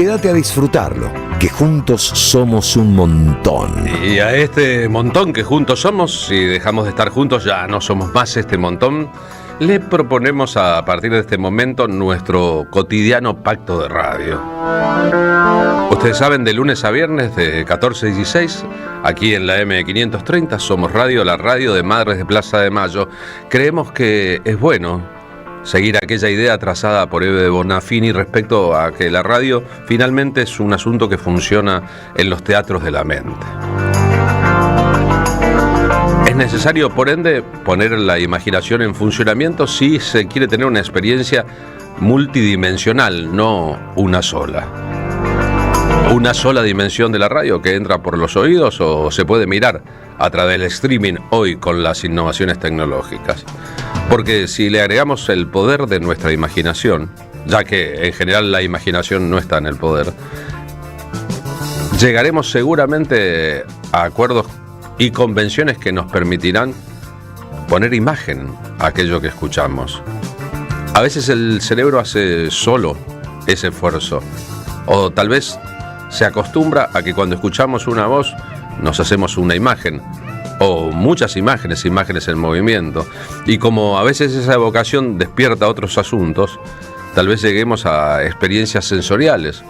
Quédate a disfrutarlo, que juntos somos un montón. Y a este montón que juntos somos, si dejamos de estar juntos ya no somos más este montón, le proponemos a partir de este momento nuestro cotidiano pacto de radio. Ustedes saben, de lunes a viernes de 14 a 16, aquí en la M530, Somos Radio, la radio de Madres de Plaza de Mayo. Creemos que es bueno seguir aquella idea trazada por Eve Bonafini respecto a que la radio finalmente es un asunto que funciona en los teatros de la mente. Es necesario, por ende, poner la imaginación en funcionamiento si se quiere tener una experiencia multidimensional, no una sola. Una sola dimensión de la radio que entra por los oídos o se puede mirar a través del streaming hoy con las innovaciones tecnológicas. Porque si le agregamos el poder de nuestra imaginación, ya que en general la imaginación no está en el poder, llegaremos seguramente a acuerdos y convenciones que nos permitirán poner imagen a aquello que escuchamos. A veces el cerebro hace solo ese esfuerzo, o tal vez se acostumbra a que cuando escuchamos una voz nos hacemos una imagen, o muchas imágenes en movimiento, y como a veces esa evocación despierta otros asuntos, tal vez lleguemos a experiencias sensoriales.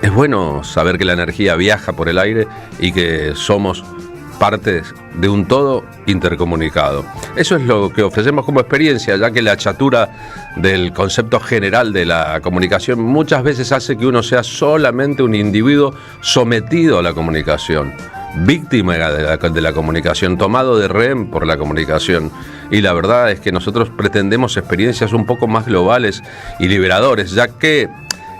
Es bueno saber que la energía viaja por el aire y que somos partes de un todo intercomunicado. Eso es lo que ofrecemos como experiencia, ya que la chatura del concepto general de la comunicación muchas veces hace que uno sea solamente un individuo sometido a la comunicación, víctima de la comunicación, tomado de rehén por la comunicación. Y la verdad es que nosotros pretendemos experiencias un poco más globales y liberadores, ya que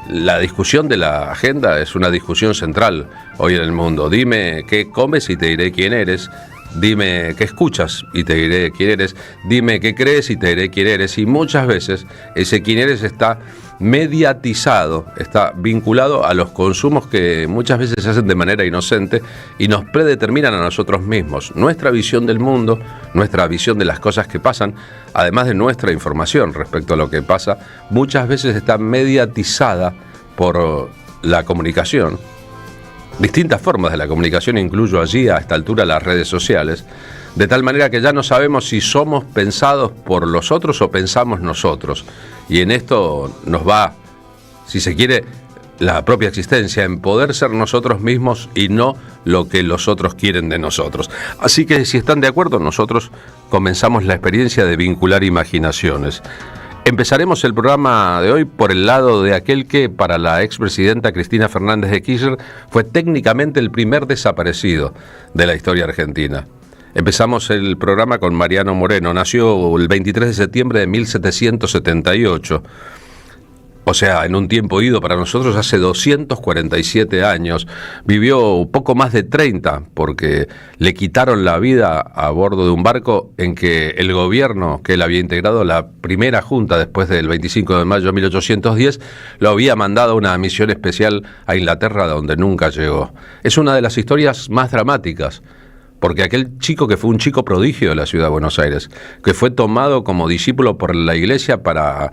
la discusión de la agenda es una discusión central hoy en el mundo. Dime qué comes y te diré quién eres. Dime qué escuchas y te diré quién eres. Dime qué crees y te diré quién eres. Y muchas veces ese quién eres está mediatizado, está vinculado a los consumos que muchas veces se hacen de manera inocente y nos predeterminan a nosotros mismos. Nuestra visión del mundo, nuestra visión de las cosas que pasan, además de nuestra información respecto a lo que pasa, muchas veces está mediatizada por la comunicación. Distintas formas de la comunicación, incluyo allí a esta altura las redes sociales, de tal manera que ya no sabemos si somos pensados por los otros o pensamos nosotros. Y en esto nos va, si se quiere, la propia existencia, en poder ser nosotros mismos y no lo que los otros quieren de nosotros. Así que si están de acuerdo, nosotros comenzamos la experiencia de vincular imaginaciones. Empezaremos el programa de hoy por el lado de aquel que, para la expresidenta Cristina Fernández de Kirchner, fue técnicamente el primer desaparecido de la historia argentina. Empezamos el programa con Mariano Moreno. Nació el 23 de septiembre de 1778. O sea, en un tiempo ido para nosotros hace 247 años. Vivió poco más de 30 porque le quitaron la vida a bordo de un barco en que el gobierno que él había integrado, la primera junta después del 25 de mayo de 1810, lo había mandado a una misión especial a Inglaterra, donde nunca llegó. Es una de las historias más dramáticas, porque aquel chico que fue un chico prodigio de la ciudad de Buenos Aires, que fue tomado como discípulo por la iglesia para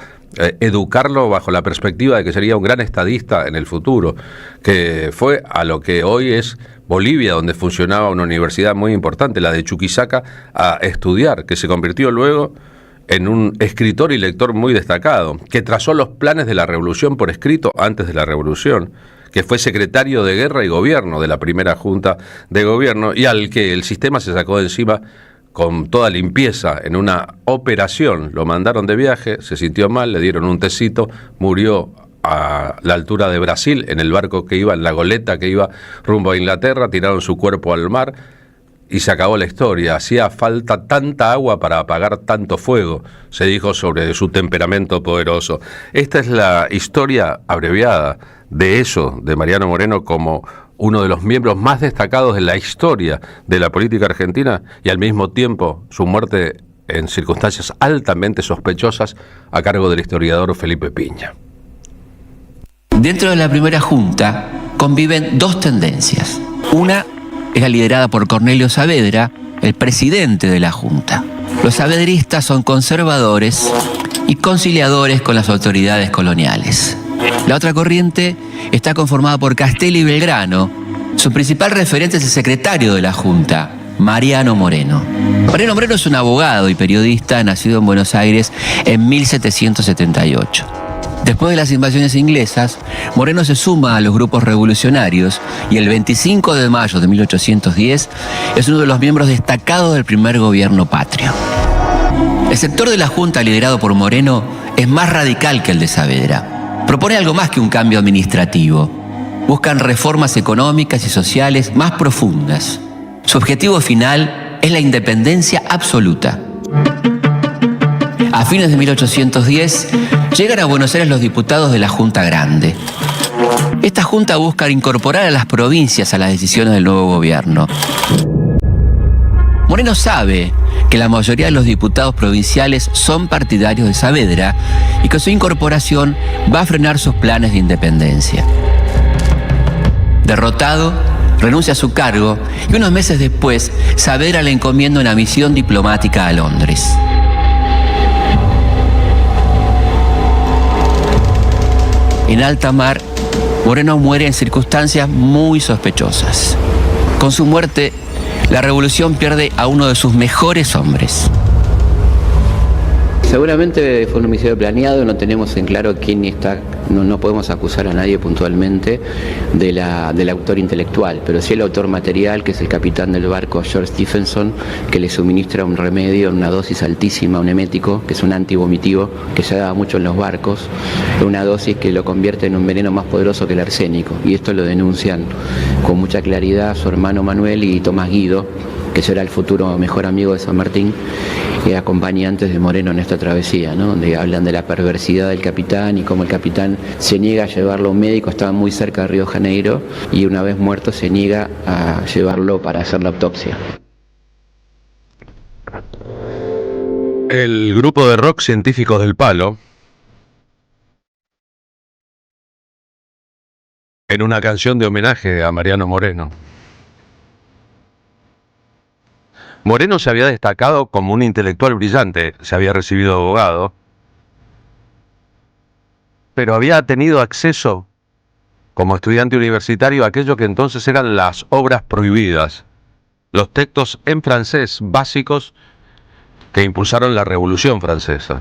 educarlo bajo la perspectiva de que sería un gran estadista en el futuro, que fue a lo que hoy es Bolivia, donde funcionaba una universidad muy importante, la de Chuquisaca, a estudiar, que se convirtió luego en un escritor y lector muy destacado, que trazó los planes de la revolución por escrito antes de la revolución, que fue secretario de Guerra y Gobierno de la primera Junta de Gobierno y al que el sistema se sacó de encima con toda limpieza en una operación. Lo mandaron de viaje, se sintió mal, le dieron un tecito, murió a la altura de Brasil en el barco que iba, en la goleta que iba rumbo a Inglaterra, tiraron su cuerpo al mar y se acabó la historia. Hacía falta tanta agua para apagar tanto fuego, se dijo sobre su temperamento poderoso. Esta es la historia abreviada de eso, de Mariano Moreno, como uno de los miembros más destacados de la historia de la política argentina, y al mismo tiempo su muerte en circunstancias altamente sospechosas a cargo del historiador Felipe Piña. Dentro de la primera junta conviven dos tendencias. Una es la liderada por Cornelio Saavedra, el presidente de la junta. Los saavedristas son conservadores y conciliadores con las autoridades coloniales. La otra corriente está conformada por Castelli y Belgrano. Su principal referente es el secretario de la Junta, Mariano Moreno. Mariano Moreno es un abogado y periodista nacido en Buenos Aires en 1778. Después de las invasiones inglesas, Moreno se suma a los grupos revolucionarios y el 25 de mayo de 1810 es uno de los miembros destacados del primer gobierno patrio. El sector de la Junta liderado por Moreno es más radical que el de Saavedra. Propone algo más que un cambio administrativo. Buscan reformas económicas y sociales más profundas. Su objetivo final es la independencia absoluta. A fines de 1810 llegan a Buenos Aires los diputados de la Junta Grande. Esta junta busca incorporar a las provincias a las decisiones del nuevo gobierno. Moreno sabe que la mayoría de los diputados provinciales son partidarios de Saavedra y que su incorporación va a frenar sus planes de independencia. Derrotado, renuncia a su cargo y unos meses después Saavedra le encomienda una misión diplomática a Londres. En alta mar, Moreno muere en circunstancias muy sospechosas. Con su muerte, la revolución pierde a uno de sus mejores hombres. Seguramente fue un homicidio planeado, no tenemos en claro quién está, no podemos acusar a nadie puntualmente del autor intelectual, pero sí el autor material, que es el capitán del barco George Stephenson, que le suministra un remedio en una dosis altísima, un emético, que es un antivomitivo, que se daba mucho en los barcos, una dosis que lo convierte en un veneno más poderoso que el arsénico, y esto lo denuncian con mucha claridad su hermano Manuel y Tomás Guido, que será el futuro mejor amigo de San Martín y acompañantes de Moreno en esta travesía, ¿no? Donde hablan de la perversidad del capitán y cómo el capitán se niega a llevarlo a un médico, estaba muy cerca de Río de Janeiro, y una vez muerto se niega a llevarlo para hacer la autopsia. El grupo de rock Científicos del Palo, en una canción de homenaje a Mariano Moreno. Moreno se había destacado como un intelectual brillante, se había recibido abogado, pero había tenido acceso como estudiante universitario a aquello que entonces eran las obras prohibidas, los textos en francés básicos que impulsaron la Revolución Francesa.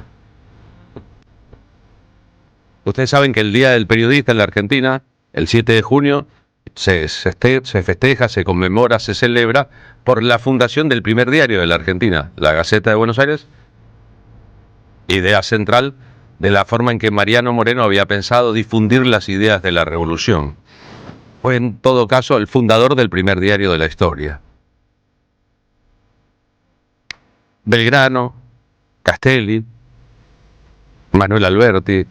Ustedes saben que el Día del Periodista en la Argentina, el 7 de junio, se festeja, se conmemora, se celebra por la fundación del primer diario de la Argentina, la Gaceta de Buenos Aires, idea central de la forma en que Mariano Moreno había pensado difundir las ideas de la revolución. Fue en todo caso el fundador del primer diario de la historia. Belgrano, Castelli, Manuel Alberti,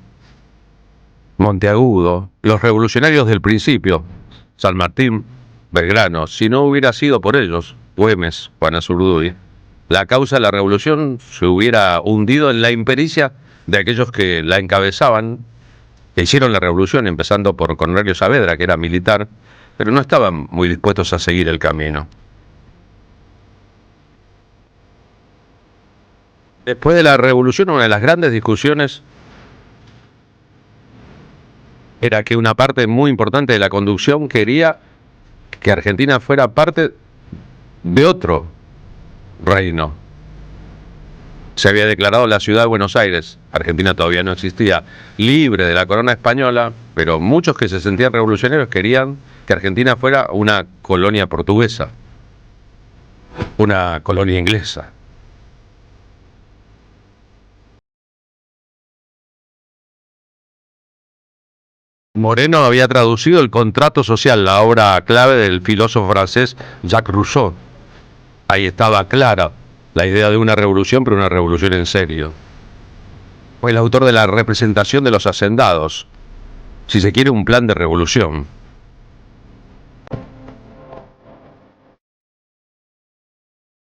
Monteagudo, los revolucionarios del principio, San Martín, Belgrano, si no hubiera sido por ellos, Güemes, Juan Azurduy, la causa de la revolución se hubiera hundido en la impericia de aquellos que la encabezaban, que hicieron la revolución, empezando por Cornelio Saavedra, que era militar, pero no estaban muy dispuestos a seguir el camino. Después de la revolución, una de las grandes discusiones era que una parte muy importante de la conducción quería que Argentina fuera parte de otro reino. Se había declarado la ciudad de Buenos Aires, Argentina todavía no existía, libre de la corona española, pero muchos que se sentían revolucionarios querían que Argentina fuera una colonia portuguesa, una colonia inglesa. Moreno había traducido El contrato social, la obra clave del filósofo francés Jacques Rousseau. Ahí estaba clara la idea de una revolución, pero una revolución en serio. Fue el autor de la representación de los hacendados, si se quiere, un plan de revolución.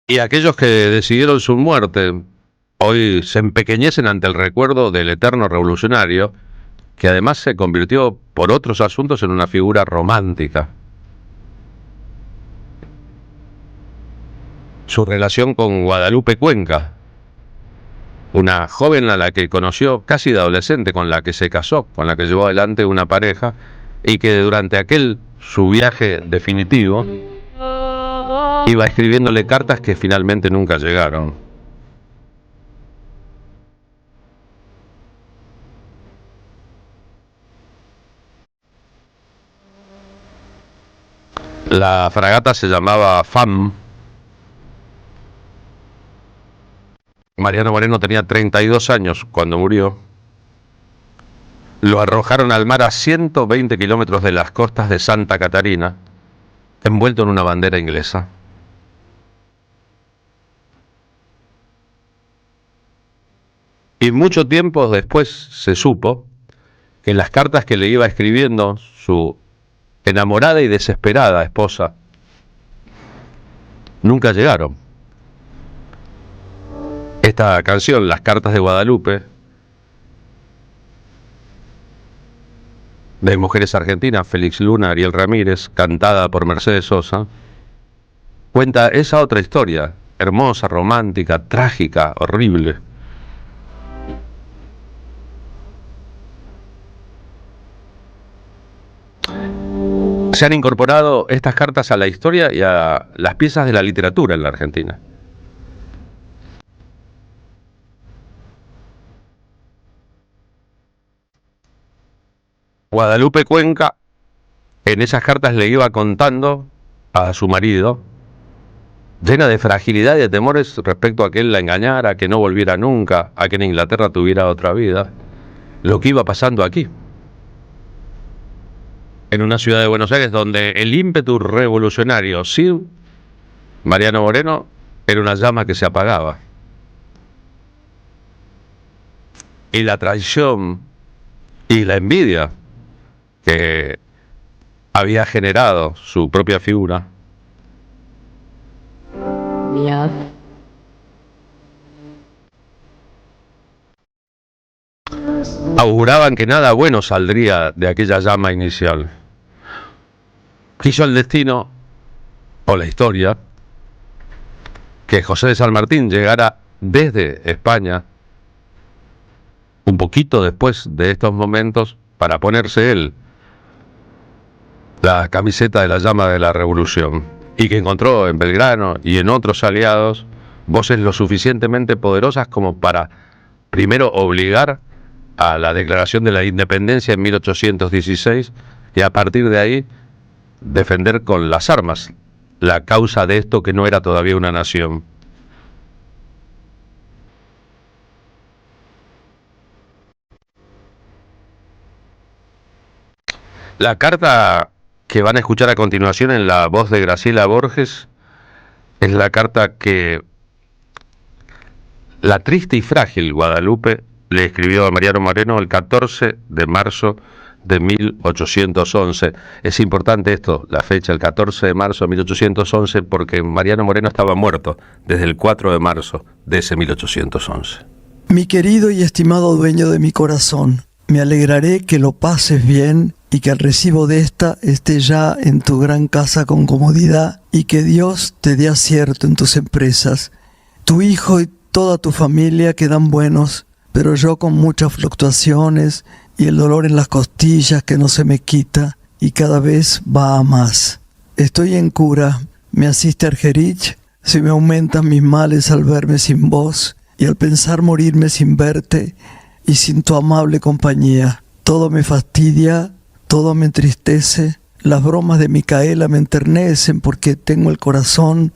Y aquellos que decidieron su muerte hoy se empequeñecen ante el recuerdo del eterno revolucionario, que además se convirtió por otros asuntos en una figura romántica. Su relación con Guadalupe Cuenca, una joven a la que conoció casi de adolescente, con la que se casó, con la que llevó adelante una pareja, y que durante aquel su viaje definitivo iba escribiéndole cartas que finalmente nunca llegaron. La fragata se llamaba Fam. Mariano Moreno tenía 32 años cuando murió. Lo arrojaron al mar a 120 kilómetros de las costas de Santa Catarina, envuelto en una bandera inglesa. Y mucho tiempo después se supo que las cartas que le iba escribiendo su enamorada y desesperada esposa nunca llegaron. Esta canción, Las Cartas de Guadalupe, de Mujeres Argentinas, Félix Luna, Ariel Ramírez, cantada por Mercedes Sosa, cuenta esa otra historia, hermosa, romántica, trágica, horrible. Se han incorporado estas cartas a la historia y a las piezas de la literatura en la Argentina. Guadalupe Cuenca en esas cartas le iba contando a su marido, llena de fragilidad y de temores respecto a que él la engañara, a que no volviera nunca, a que en Inglaterra tuviera otra vida, lo que iba pasando aquí, en una ciudad de Buenos Aires donde el ímpetu revolucionario sin Mariano Moreno era una llama que se apagaba. Y la traición y la envidia que había generado su propia figura auguraban que nada bueno saldría de aquella llama inicial. Quiso el destino, o la historia, que José de San Martín llegara desde España un poquito después de estos momentos para ponerse él la camiseta de la llama de la revolución, y que encontró en Belgrano y en otros aliados voces lo suficientemente poderosas como para primero obligar a la declaración de la independencia en 1816 y a partir de ahí defender con las armas la causa de esto que no era todavía una nación. La carta que van a escuchar a continuación en la voz de Graciela Borges es la carta que la triste y frágil Guadalupe le escribió a Mariano Moreno el 14 de marzo de 1811. Es importante esto, la fecha, el 14 de marzo de 1811, porque Mariano Moreno estaba muerto desde el 4 de marzo de ese 1811. Mi querido y estimado dueño de mi corazón, me alegraré que lo pases bien y que al recibo de esta esté ya en tu gran casa con comodidad y que Dios te dé acierto en tus empresas. Tu hijo y toda tu familia quedan buenos, pero yo con muchas fluctuaciones y el dolor en las costillas que no se me quita y cada vez va a más. Estoy en cura, me asiste Argerich, se me aumentan mis males al verme sin vos y al pensar morirme sin verte y sin tu amable compañía. Todo me fastidia, todo me entristece, las bromas de Micaela me enternecen porque tengo el corazón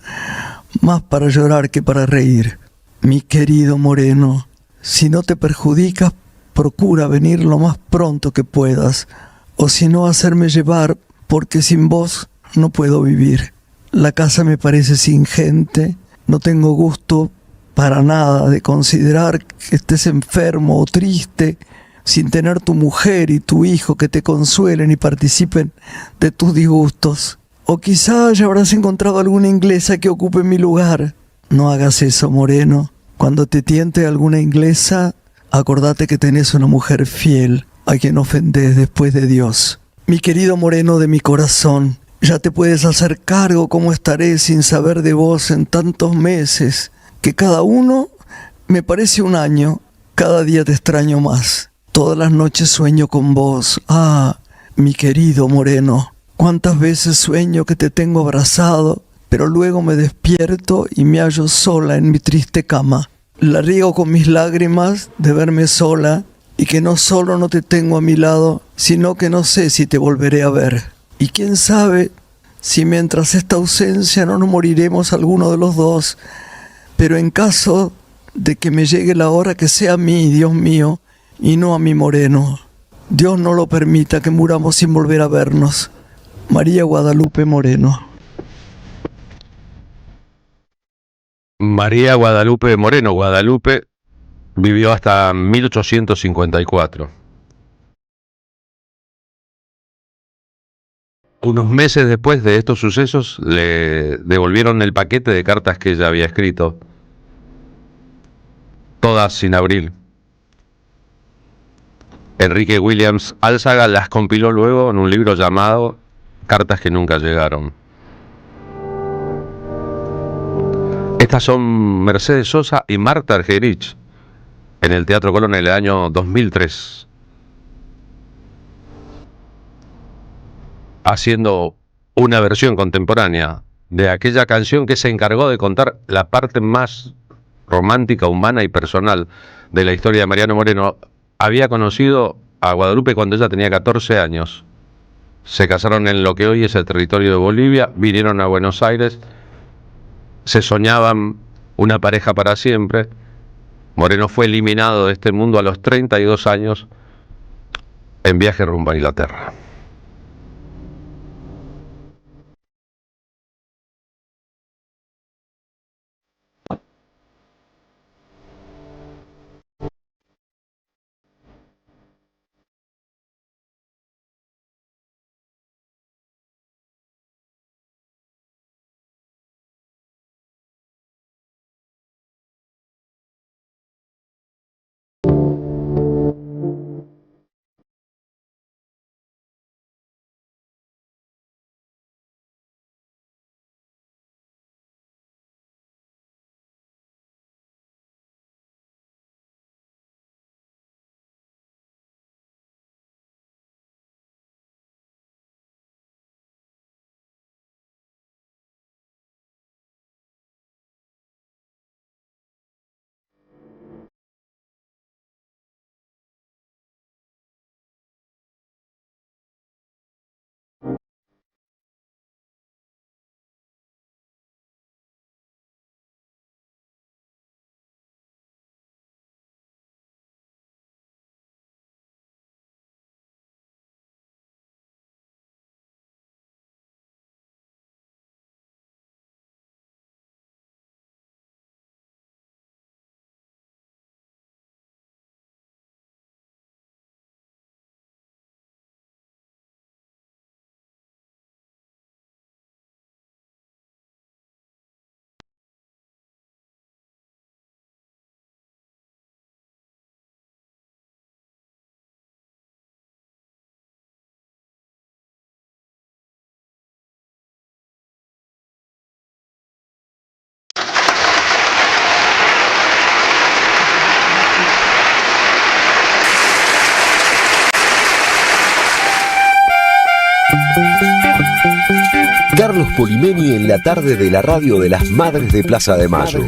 más para llorar que para reír. Mi querido Moreno, si no te perjudicas, procura venir lo más pronto que puedas, o si no, hacerme llevar, porque sin vos no puedo vivir. La casa me parece sin gente, no tengo gusto para nada de considerar que estés enfermo o triste, sin tener tu mujer y tu hijo que te consuelen y participen de tus disgustos. O quizá ya habrás encontrado alguna inglesa que ocupe mi lugar. No hagas eso, Moreno. Cuando te tiente alguna inglesa, acordate que tenés una mujer fiel a quien ofendés después de Dios. Mi querido Moreno de mi corazón, ya te puedes hacer cargo cómo estaré sin saber de vos en tantos meses, que cada uno Me parece un año, cada día te extraño más. Todas las noches sueño con vos. Ah, mi querido Moreno, cuántas veces sueño que te tengo abrazado, pero luego me despierto y me hallo sola en mi triste cama. La riego con mis lágrimas de verme sola y que no solo no te tengo a mi lado, sino que no sé si te volveré a ver. Y quién sabe si mientras esta ausencia no nos moriremos alguno de los dos, pero en caso de que me llegue la hora, que sea a mí, Dios mío, y no a mi Moreno. Dios no lo permita que muramos sin volver a vernos. María Guadalupe Moreno. María Guadalupe Moreno. Guadalupe vivió hasta 1854. Unos meses después de estos sucesos le devolvieron el paquete de cartas que ella había escrito, todas sin abrir. Enrique Williams Álzaga las compiló luego en un libro llamado Cartas que nunca llegaron. Estas son Mercedes Sosa y Marta Argerich en el Teatro Colón en el año 2003, haciendo una versión contemporánea de aquella canción que se encargó de contar la parte más romántica, humana y personal de la historia de Mariano Moreno. Había conocido a Guadalupe cuando ella tenía 14 años. Se casaron en lo que hoy es el territorio de Bolivia, vinieron a Buenos Aires, se soñaban una pareja para siempre. Moreno fue eliminado de este mundo a los 32 años en viaje rumbo a Inglaterra. Carlos Polimeni en la tarde de la radio de las Madres de Plaza de Mayo.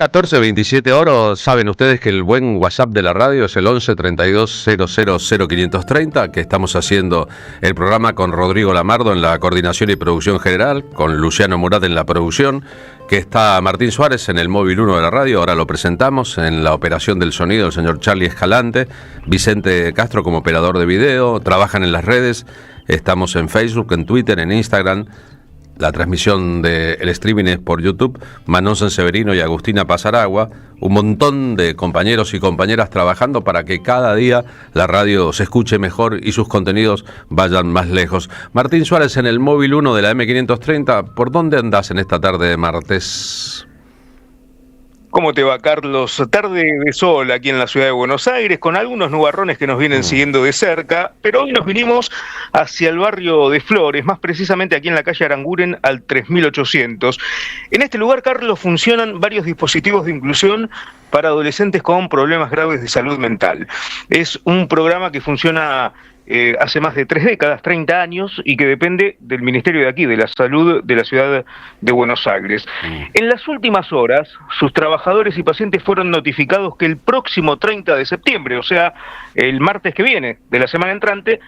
14:27 horas. Saben ustedes que el buen WhatsApp de la radio es el 11 32 00 0530, que estamos haciendo el programa con Rodrigo Lamardo en la coordinación y producción general, con Luciano Murat en la producción, que está Martín Suárez en el móvil 1 de la radio, ahora lo presentamos, en la operación del sonido el señor Charlie Escalante, Vicente Castro como operador de video, trabajan en las redes, estamos en Facebook, en Twitter, en Instagram, La transmisión del streaming es por YouTube. Manon Sanseverino y Agustina Pasaragua. Un montón de compañeros y compañeras trabajando para que cada día la radio se escuche mejor y sus contenidos vayan más lejos. Martín Suárez en el móvil 1 de la M530. ¿Por dónde andás en esta tarde de martes? ¿Cómo te va, Carlos? Tarde de sol aquí en la ciudad de Buenos Aires, con algunos nubarrones que nos vienen siguiendo de cerca, pero hoy nos vinimos hacia el barrio de Flores, más precisamente aquí en la calle Aranguren al 3800. En este lugar, Carlos, funcionan varios dispositivos de inclusión para adolescentes con problemas graves de salud mental. Es un programa que funciona hace más de 3 décadas, 30 años, y que depende del Ministerio de aquí, de la Salud de la ciudad de Buenos Aires. En las últimas horas, sus trabajadores y pacientes fueron notificados que el próximo 30 de septiembre, o sea, el martes que viene de la semana entrante,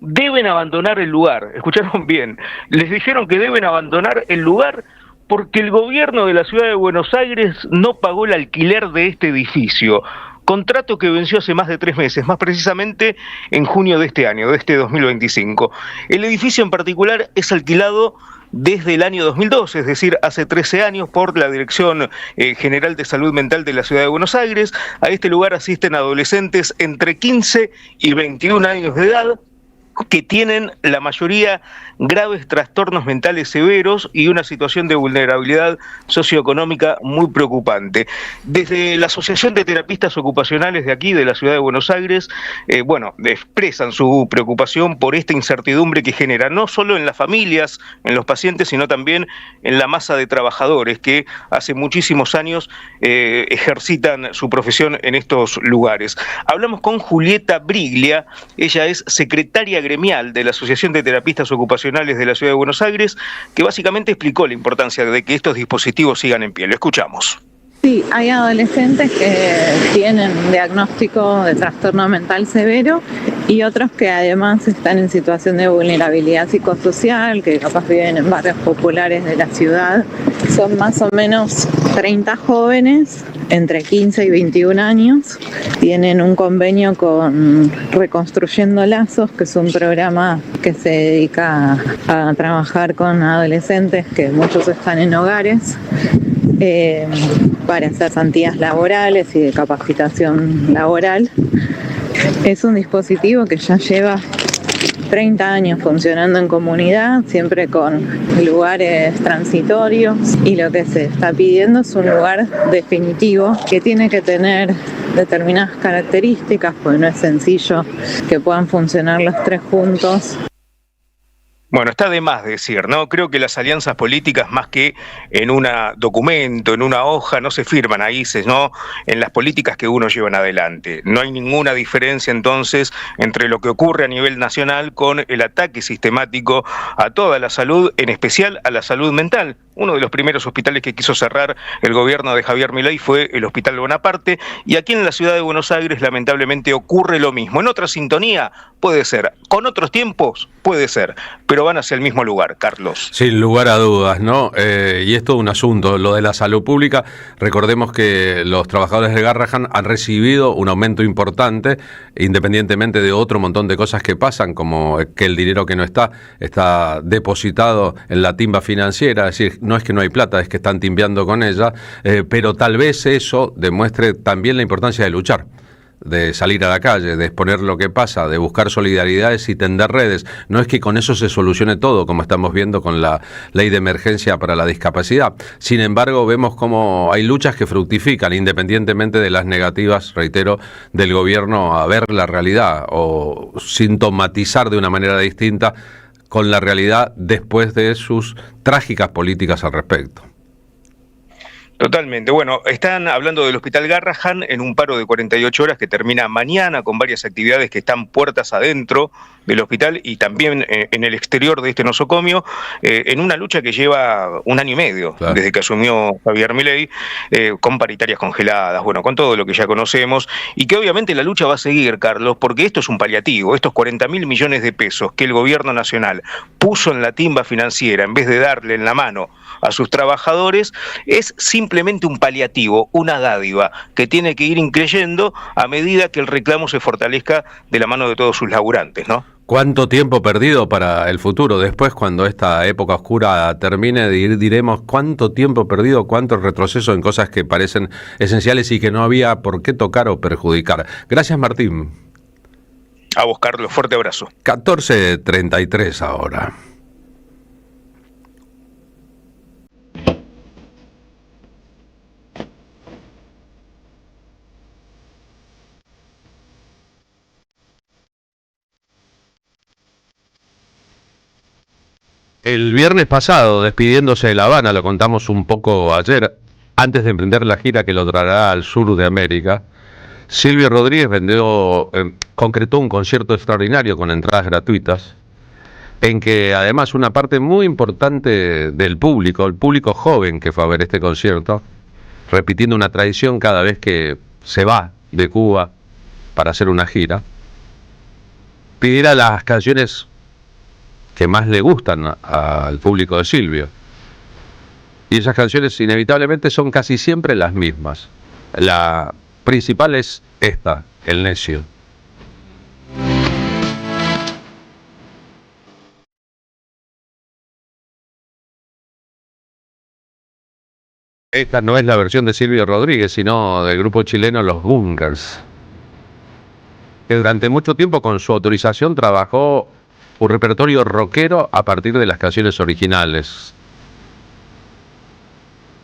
deben abandonar el lugar. Escucharon bien, les dijeron que deben abandonar el lugar porque el gobierno de la ciudad de Buenos Aires no pagó el alquiler de este edificio. Contrato que venció hace más de 3 meses, más precisamente en junio de este año, de este 2025. El edificio en particular es alquilado desde el año 2012, es decir, hace 13 años, por la Dirección General de Salud Mental de la Ciudad de Buenos Aires. A este lugar asisten adolescentes entre 15 y 21 años de edad, que tienen la mayoría graves trastornos mentales severos y una situación de vulnerabilidad socioeconómica muy preocupante. Desde la Asociación de Terapistas Ocupacionales de aquí, de la Ciudad de Buenos Aires, expresan su preocupación por esta incertidumbre que genera, no solo en las familias, en los pacientes, sino también en la masa de trabajadores que hace muchísimos años ejercitan su profesión en estos lugares. Hablamos con Julieta Briglia, ella es secretaria gremial de la Asociación de Terapistas Ocupacionales de la Ciudad de Buenos Aires, que básicamente explicó la importancia de que estos dispositivos sigan en pie. Lo escuchamos. Sí, hay adolescentes que tienen diagnóstico de trastorno mental severo y otros que además están en situación de vulnerabilidad psicosocial, que capaz viven en barrios populares de la ciudad. Son más o menos 30 jóvenes entre 15 y 21 años. Tienen un convenio con Reconstruyendo Lazos, que es un programa que se dedica a trabajar con adolescentes que muchos están en hogares, para hacer cesantías laborales y de capacitación laboral. Es un dispositivo que ya lleva 30 años funcionando en comunidad, siempre con lugares transitorios, y lo que se está pidiendo es un lugar definitivo que tiene que tener determinadas características, porque no es sencillo que puedan funcionar los 3 juntos. Bueno, está de más decir, ¿no? Creo que las alianzas políticas, más que en un documento, en una hoja, no se firman ahí, sino en las políticas que uno lleva adelante. No hay ninguna diferencia entonces entre lo que ocurre a nivel nacional con el ataque sistemático a toda la salud, en especial a la salud mental. Uno de los primeros hospitales que quiso cerrar el gobierno de Javier Milei fue el Hospital Bonaparte, y aquí en la ciudad de Buenos Aires lamentablemente ocurre lo mismo. En otra sintonía puede ser, con otros tiempos puede ser, pero van hacia el mismo lugar, Carlos. Sin lugar a dudas, ¿no? Y es todo un asunto, lo de la salud pública. Recordemos que los trabajadores de Garrahan han recibido un aumento importante, independientemente de otro montón de cosas que pasan, como que el dinero que no está depositado en la timba financiera, es decir, no es que no hay plata, es que están timbeando con ella, pero tal vez eso demuestre también la importancia de luchar, de salir a la calle, de exponer lo que pasa, de buscar solidaridades y tender redes. No es que con eso se solucione todo, como estamos viendo con la ley de emergencia para la discapacidad. Sin embargo, vemos cómo hay luchas que fructifican, independientemente de las negativas, reitero, del gobierno a ver la realidad o sintomatizar de una manera distinta con la realidad después de sus trágicas políticas al respecto. Totalmente. Bueno, están hablando del Hospital Garrahan en un paro de 48 horas que termina mañana, con varias actividades que están puertas adentro del hospital y también en el exterior de este nosocomio, en una lucha que lleva 1 año y medio, claro, desde que asumió Javier Milei, con paritarias congeladas, bueno, con todo lo que ya conocemos, y que obviamente la lucha va a seguir, Carlos, porque esto es un paliativo. Estos 40.000 millones de pesos que el gobierno nacional puso en la timba financiera en vez de darle en la mano a sus trabajadores, es simplemente un paliativo, una dádiva que tiene que ir increyendo a medida que el reclamo se fortalezca de la mano de todos sus laburantes, ¿no? ¿Cuánto tiempo perdido para el futuro? Después, cuando esta época oscura termine, diremos cuánto tiempo perdido, cuánto retroceso en cosas que parecen esenciales y que no había por qué tocar o perjudicar. Gracias, Martín. A vos, Carlos, fuerte abrazo. 14:33 ahora. El viernes pasado, despidiéndose de La Habana, lo contamos un poco ayer, antes de emprender la gira que lo traerá al sur de América, Silvio Rodríguez concretó un concierto extraordinario con entradas gratuitas, en que además una parte muy importante del público, el público joven que fue a ver este concierto, repitiendo una tradición cada vez que se va de Cuba para hacer una gira, pidiera las canciones que más le gustan al público de Silvio. Y esas canciones inevitablemente son casi siempre las mismas. La principal es esta, El Necio. Esta no es la versión de Silvio Rodríguez, sino del grupo chileno Los Bunkers, que durante mucho tiempo con su autorización trabajó un repertorio rockero a partir de las canciones originales.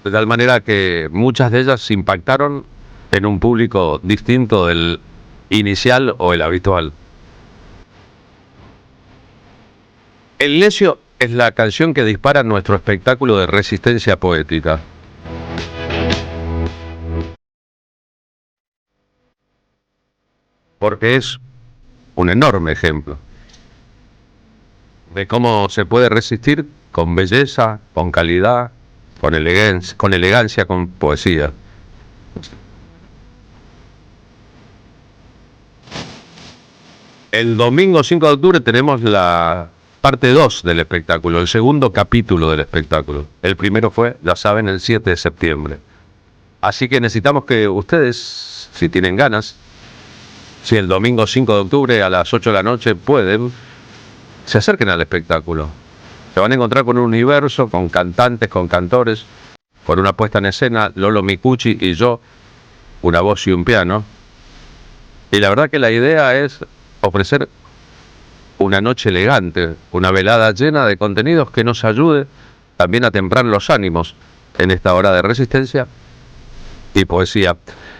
De tal manera que muchas de ellas impactaron en un público distinto del inicial o el habitual. El Necio es la canción que dispara nuestro espectáculo de resistencia poética. Porque es un enorme ejemplo de cómo se puede resistir con belleza, con calidad, con elegancia, con poesía. El domingo 5 de octubre tenemos la parte 2 del espectáculo, el segundo capítulo del espectáculo. El primero fue, ya saben, el 7 de septiembre. Así que necesitamos que ustedes, si tienen ganas, si el domingo 5 de octubre a las 8 de la noche pueden, se acerquen al espectáculo. Se van a encontrar con un universo, con cantantes, con cantores, con una puesta en escena, Lolo Micucci y yo, una voz y un piano. Y la verdad que la idea es ofrecer una noche elegante, una velada llena de contenidos que nos ayude también a temprar los ánimos en esta hora de resistencia y poesía.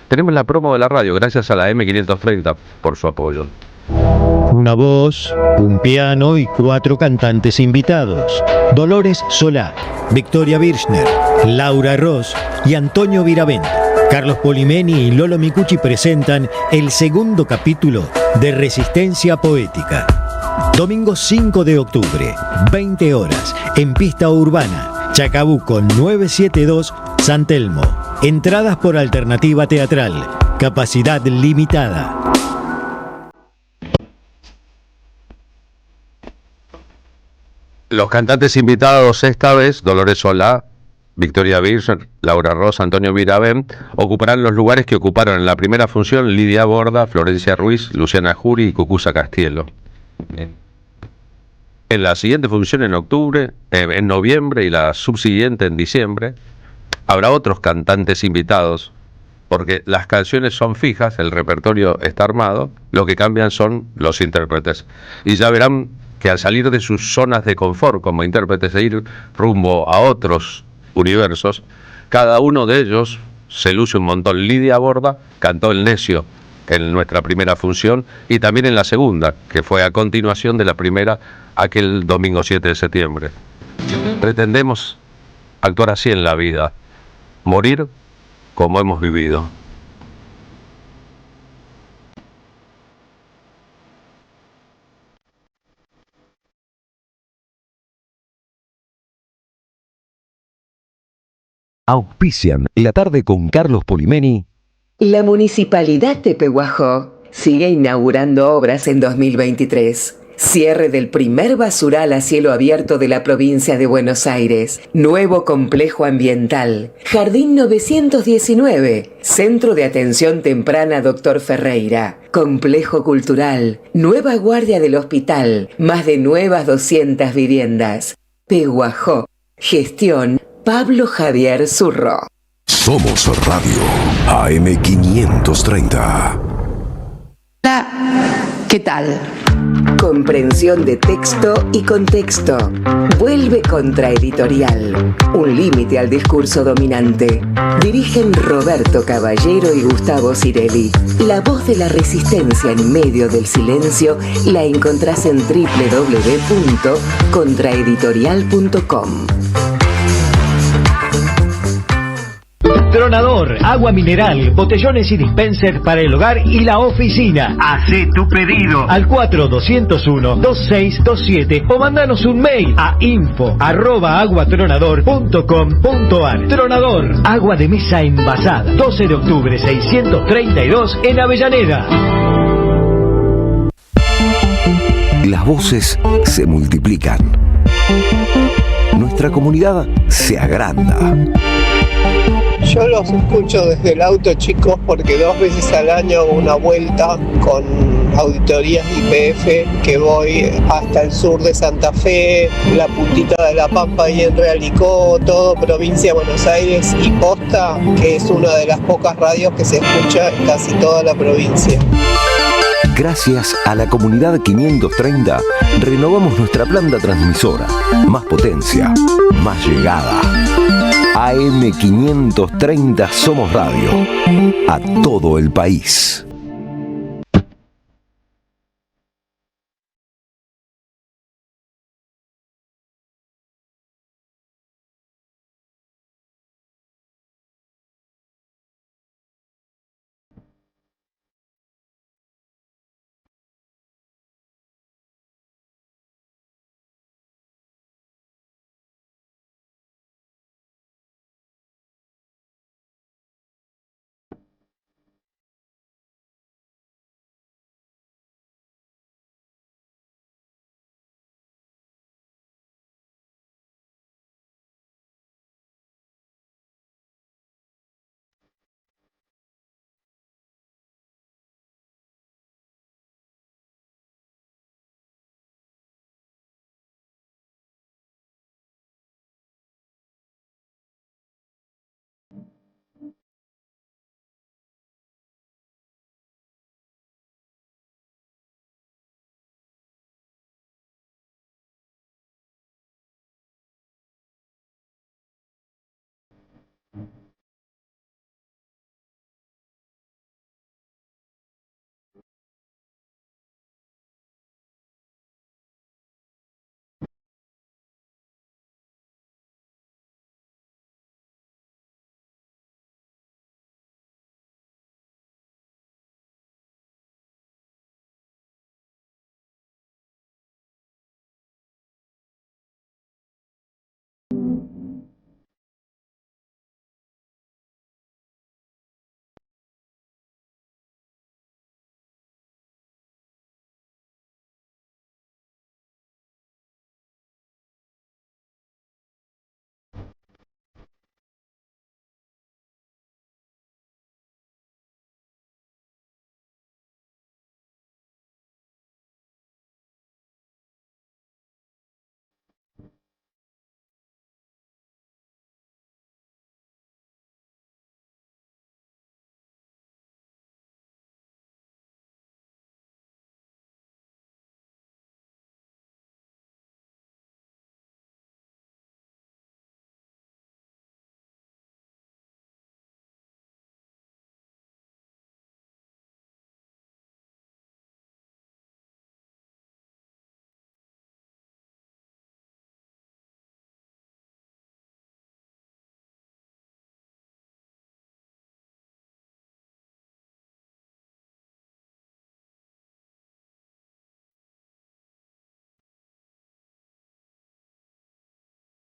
Tenemos la promo de la radio, gracias a la M530 por su apoyo. Una voz, un piano y 4 cantantes invitados. Dolores Solá, Victoria Birchner, Laura Ross y Antonio Viravent. Carlos Polimeni y Lolo Micucci presentan el segundo capítulo de Resistencia Poética. Domingo 5 de octubre, 20 horas, en Pista Urbana, Chacabuco 972, San Telmo. Entradas por alternativa teatral. Capacidad limitada. Los cantantes invitados esta vez, Dolores Solá, Victoria Birchner, Laura Ross, Antonio Viravent, ocuparán los lugares que ocuparon en la primera función Lidia Borda, Florencia Ruiz, Luciana Jury y Cucuza Castielo. En la siguiente función en noviembre y la subsiguiente en diciembre, habrá otros cantantes invitados, porque las canciones son fijas, el repertorio está armado, lo que cambian son los intérpretes. Y ya verán que al salir de sus zonas de confort como intérpretes e ir rumbo a otros universos, cada uno de ellos se luce un montón. Lidia Borda cantó El Necio en nuestra primera función y también en la segunda, que fue a continuación de la primera, aquel domingo 7 de septiembre. Pretendemos actuar así en la vida, morir como hemos vivido. Auspician la tarde con Carlos Polimeni. La Municipalidad de Pehuajó sigue inaugurando obras en 2023. Cierre del primer basural a cielo abierto de la provincia de Buenos Aires. Nuevo complejo ambiental. Jardín 919. Centro de Atención Temprana Dr. Ferreira. Complejo cultural. Nueva guardia del hospital. Más de nuevas 200 viviendas. Peguajó. Gestión Pablo Javier Zurro. Somos Radio AM530. Hola, ¿qué tal? Comprensión de texto y contexto. Vuelve Contraeditorial. Un límite al discurso dominante. Dirigen Roberto Caballero y Gustavo Cirelli. La voz de la resistencia en medio del silencio la encontrás en www.contraeditorial.com. Tronador, agua mineral, botellones y dispensers para el hogar y la oficina. Hacé tu pedido al 4201-2627 o mandanos un mail a info@aguatronador.com.ar. Tronador, agua de mesa envasada. 12 de octubre 632 en Avellaneda. Las voces se multiplican. Nuestra comunidad se agranda. Yo los escucho desde el auto, chicos, porque 2 veces al año hago una vuelta con auditorías YPF que voy hasta el sur de Santa Fe, la puntita de La Pampa y en Realicó, todo provincia de Buenos Aires y Posta, que es una de las pocas radios que se escucha en casi toda la provincia. Gracias a la comunidad 530, renovamos nuestra planta transmisora. Más potencia, más llegada. AM530 Somos Radio. A todo el país.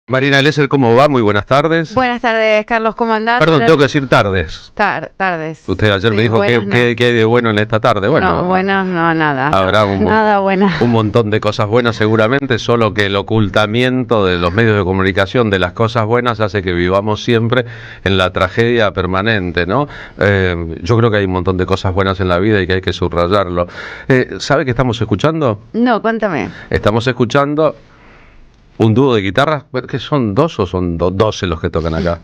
Marina Lesser, ¿cómo va? Muy buenas tardes. Buenas tardes, Carlos, ¿cómo andás? Perdón, tengo que decir tardes. Tardes. Usted ayer Sí, me dijo buenas, que hay de bueno en esta tarde. Bueno, no, buenas no, nada. habrá Nada buena. un montón de cosas buenas seguramente, solo que el ocultamiento de los medios de comunicación de las cosas buenas hace que vivamos siempre en la tragedia permanente, ¿no? Yo creo que hay un montón de cosas buenas en la vida y que hay que subrayarlo. ¿Sabe qué estamos escuchando? No, cuéntame. Estamos escuchando un dúo de guitarras, ¿que son dos o son 12 los que tocan acá?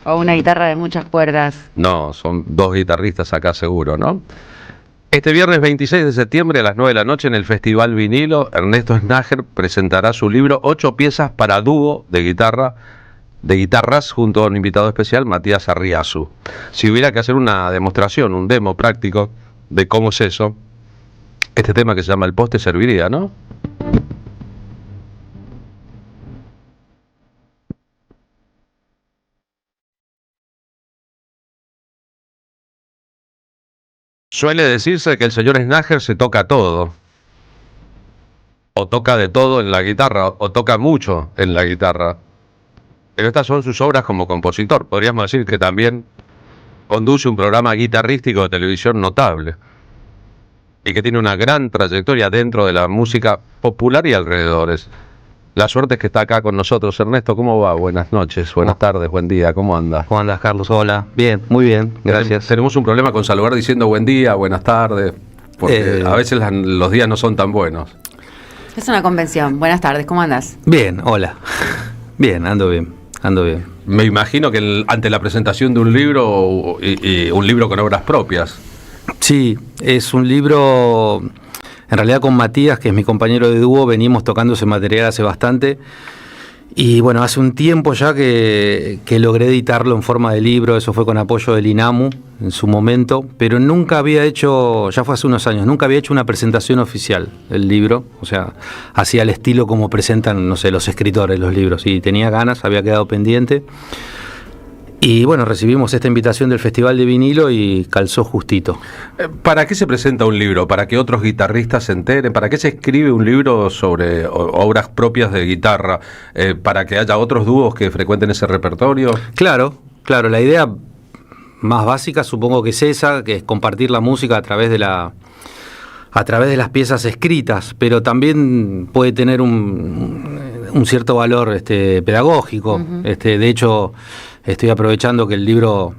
O una guitarra de muchas cuerdas. No, son 2 guitarristas acá seguro, ¿no? Este viernes 26 de septiembre a las 9 de la noche en el Festival Vinilo, Ernesto Snager presentará su libro 8 piezas para dúo de guitarras junto a un invitado especial, Matías Arriazu. Si hubiera que hacer una demostración, un demo práctico de cómo es eso, este tema que se llama El Poste serviría, ¿no? Suele decirse que el señor Snager se toca todo, o toca de todo en la guitarra, o toca mucho en la guitarra. Pero estas son sus obras como compositor. Podríamos decir que también conduce un programa guitarrístico de televisión notable y que tiene una gran trayectoria dentro de la música popular y alrededores. La suerte es que está acá con nosotros. Ernesto, ¿cómo va? Buenas noches, buenas tardes, buen día, ¿cómo andas? ¿Cómo andas, Carlos? Hola. Bien, muy bien, gracias. Tenemos un problema con saludar diciendo buen día, buenas tardes, porque a veces los días no son tan buenos. Es una convención. Buenas tardes, ¿cómo andás? Bien, hola. Bien, ando bien. Me imagino que ante la presentación de un libro, y un libro con obras propias. Sí, es un libro... En realidad con Matías, que es mi compañero de dúo, venimos tocando ese material hace bastante. Y bueno, hace un tiempo ya que logré editarlo en forma de libro. Eso fue con apoyo del INAMU en su momento. Pero nunca había hecho, ya fue hace unos años, nunca había hecho una presentación oficial del libro. O sea, hacía el estilo como presentan, no sé, los escritores los libros. Y tenía ganas, había quedado pendiente. Y bueno, recibimos esta invitación del Festival de Vinilo y calzó justito. ¿Para qué se presenta un libro? ¿Para que otros guitarristas se enteren? ¿Para qué se escribe un libro sobre obras propias de guitarra? ¿Para que haya otros dúos que frecuenten ese repertorio? Claro, la idea más básica supongo que es esa, que es compartir la música a través de las piezas escritas, pero también puede tener un cierto valor pedagógico. Uh-huh. De hecho, estoy aprovechando que el libro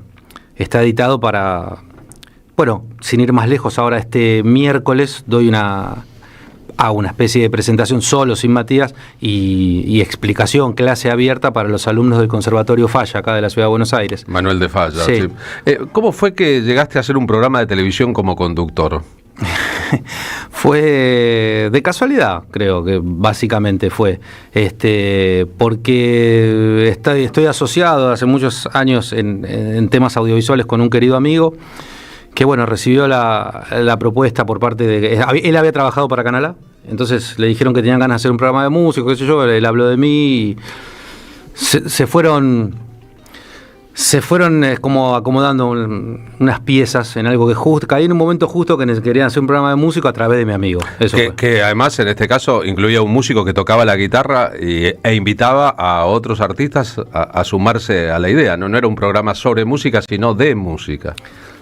está editado para, bueno, sin ir más lejos, ahora este miércoles hago una especie de presentación solo, sin Matías, y explicación, clase abierta para los alumnos del Conservatorio Falla, acá de la Ciudad de Buenos Aires. Manuel de Falla, sí. ¿Cómo fue que llegaste a hacer un programa de televisión como conductor? Fue de casualidad, creo que básicamente fue, porque estoy asociado hace muchos años en temas audiovisuales con un querido amigo que bueno, recibió la propuesta por parte de... Él había trabajado para Canal A, entonces le dijeron que tenían ganas de hacer un programa de música, qué sé yo, él habló de mí y se fueron como acomodando unas piezas en algo que justo caí en un momento justo que querían hacer un programa de músico a través de mi amigo. Eso que además en este caso incluía un músico que tocaba la guitarra e invitaba a otros artistas a sumarse a la idea. No era un programa sobre música, sino de música.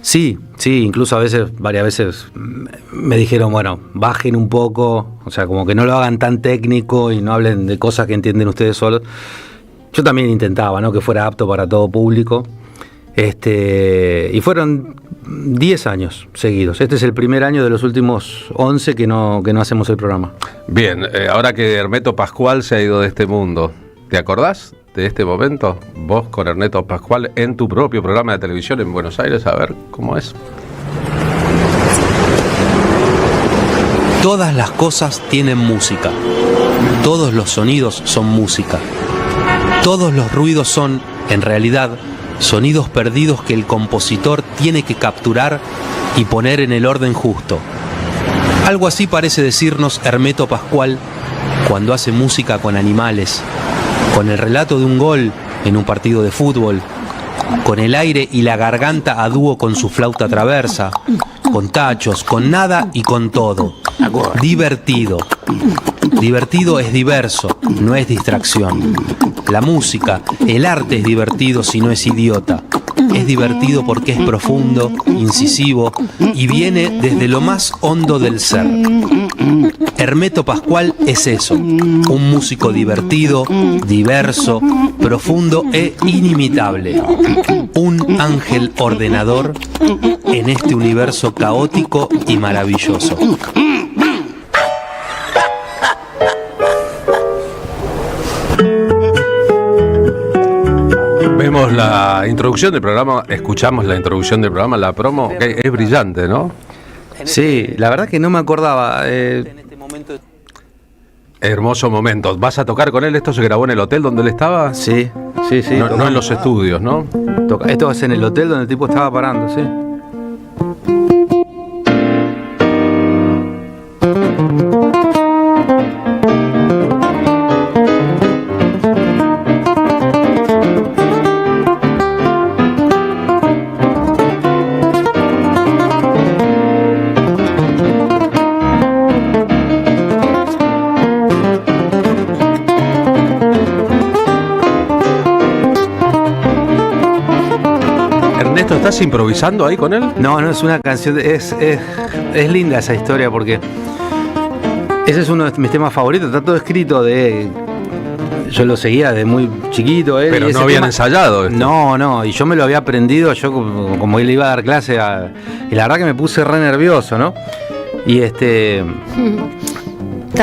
Sí, incluso varias veces me dijeron, bueno, bajen un poco, o sea, como que no lo hagan tan técnico y no hablen de cosas que entienden ustedes solos. Yo también intentaba, ¿no?, que fuera apto para todo público. Y fueron 10 años seguidos. Este es el primer año de los últimos 11 que no hacemos el programa. Bien, ahora que Hermeto Pascual se ha ido de este mundo, ¿te acordás de este momento? Vos con Hermeto Pascual en tu propio programa de televisión en Buenos Aires, a ver cómo es. Todas las cosas tienen música. Todos los sonidos son música. Todos los ruidos son, en realidad, sonidos perdidos que el compositor tiene que capturar y poner en el orden justo. Algo así parece decirnos Hermeto Pascual cuando hace música con animales, con el relato de un gol en un partido de fútbol, con el aire y la garganta a dúo con su flauta traversa, con tachos, con nada y con todo. Divertido. Divertido es diverso, no es distracción. La música, el arte es divertido si no es idiota. Es divertido porque es profundo, incisivo y viene desde lo más hondo del ser. Hermeto Pascual es eso, un músico divertido, diverso, profundo e inimitable. Un ángel ordenador en este universo caótico y maravilloso. Vemos la introducción del programa, escuchamos la introducción del programa, la promo, que es brillante, ¿no? Sí, la verdad que no me acordaba. Hermoso momento. ¿Vas a tocar con él? ¿Esto se grabó en el hotel donde él estaba? Sí. No en los estudios, ¿no? Esto es en el hotel donde el tipo estaba parando, sí. ¿Estás improvisando ahí con él? No, es una canción, es linda esa historia porque ese es uno de mis temas favoritos, está todo escrito yo lo seguía de muy chiquito. Pero no habían ensayado esto. No, y yo me lo había aprendido, yo como él iba a dar clase, y la verdad que me puse re nervioso, ¿no? Y Estás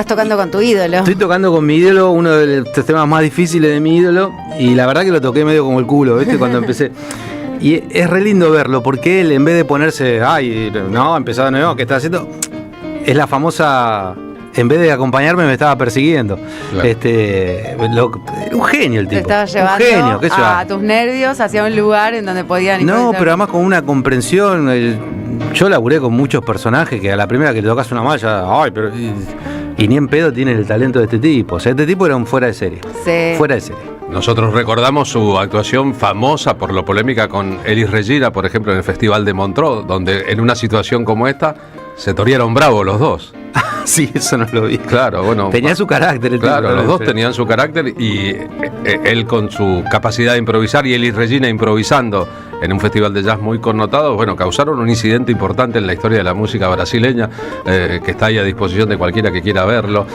tocando con tu ídolo. Estoy tocando con mi ídolo, uno de los temas más difíciles de mi ídolo, y la verdad que lo toqué medio como el culo, ¿viste? Cuando empecé. Y es re lindo verlo, porque él en vez de ponerse, empezó de nuevo, ¿qué está haciendo? Es la famosa, en vez de acompañarme me estaba persiguiendo. Claro. Un genio el tipo. Te estaba llevando a tus nervios hacia un lugar en donde podían... No, pero además con una comprensión. Yo laburé con muchos personajes que a la primera que le tocas una malla, y ni en pedo tienen el talento de este tipo. O sea, este tipo era un fuera de serie. Sí. Fuera de serie. Nosotros recordamos su actuación famosa por lo polémica con Elis Regina, por ejemplo, en el Festival de Montreux, donde en una situación como esta se torearon bravos los dos. Sí, eso no lo vi. Claro, bueno. Tenía su carácter. Claro, los dos tenían su carácter y él con su capacidad de improvisar y Elis Regina improvisando en un festival de jazz muy connotado, bueno, causaron un incidente importante en la historia de la música brasileña, que está ahí a disposición de cualquiera que quiera verlo.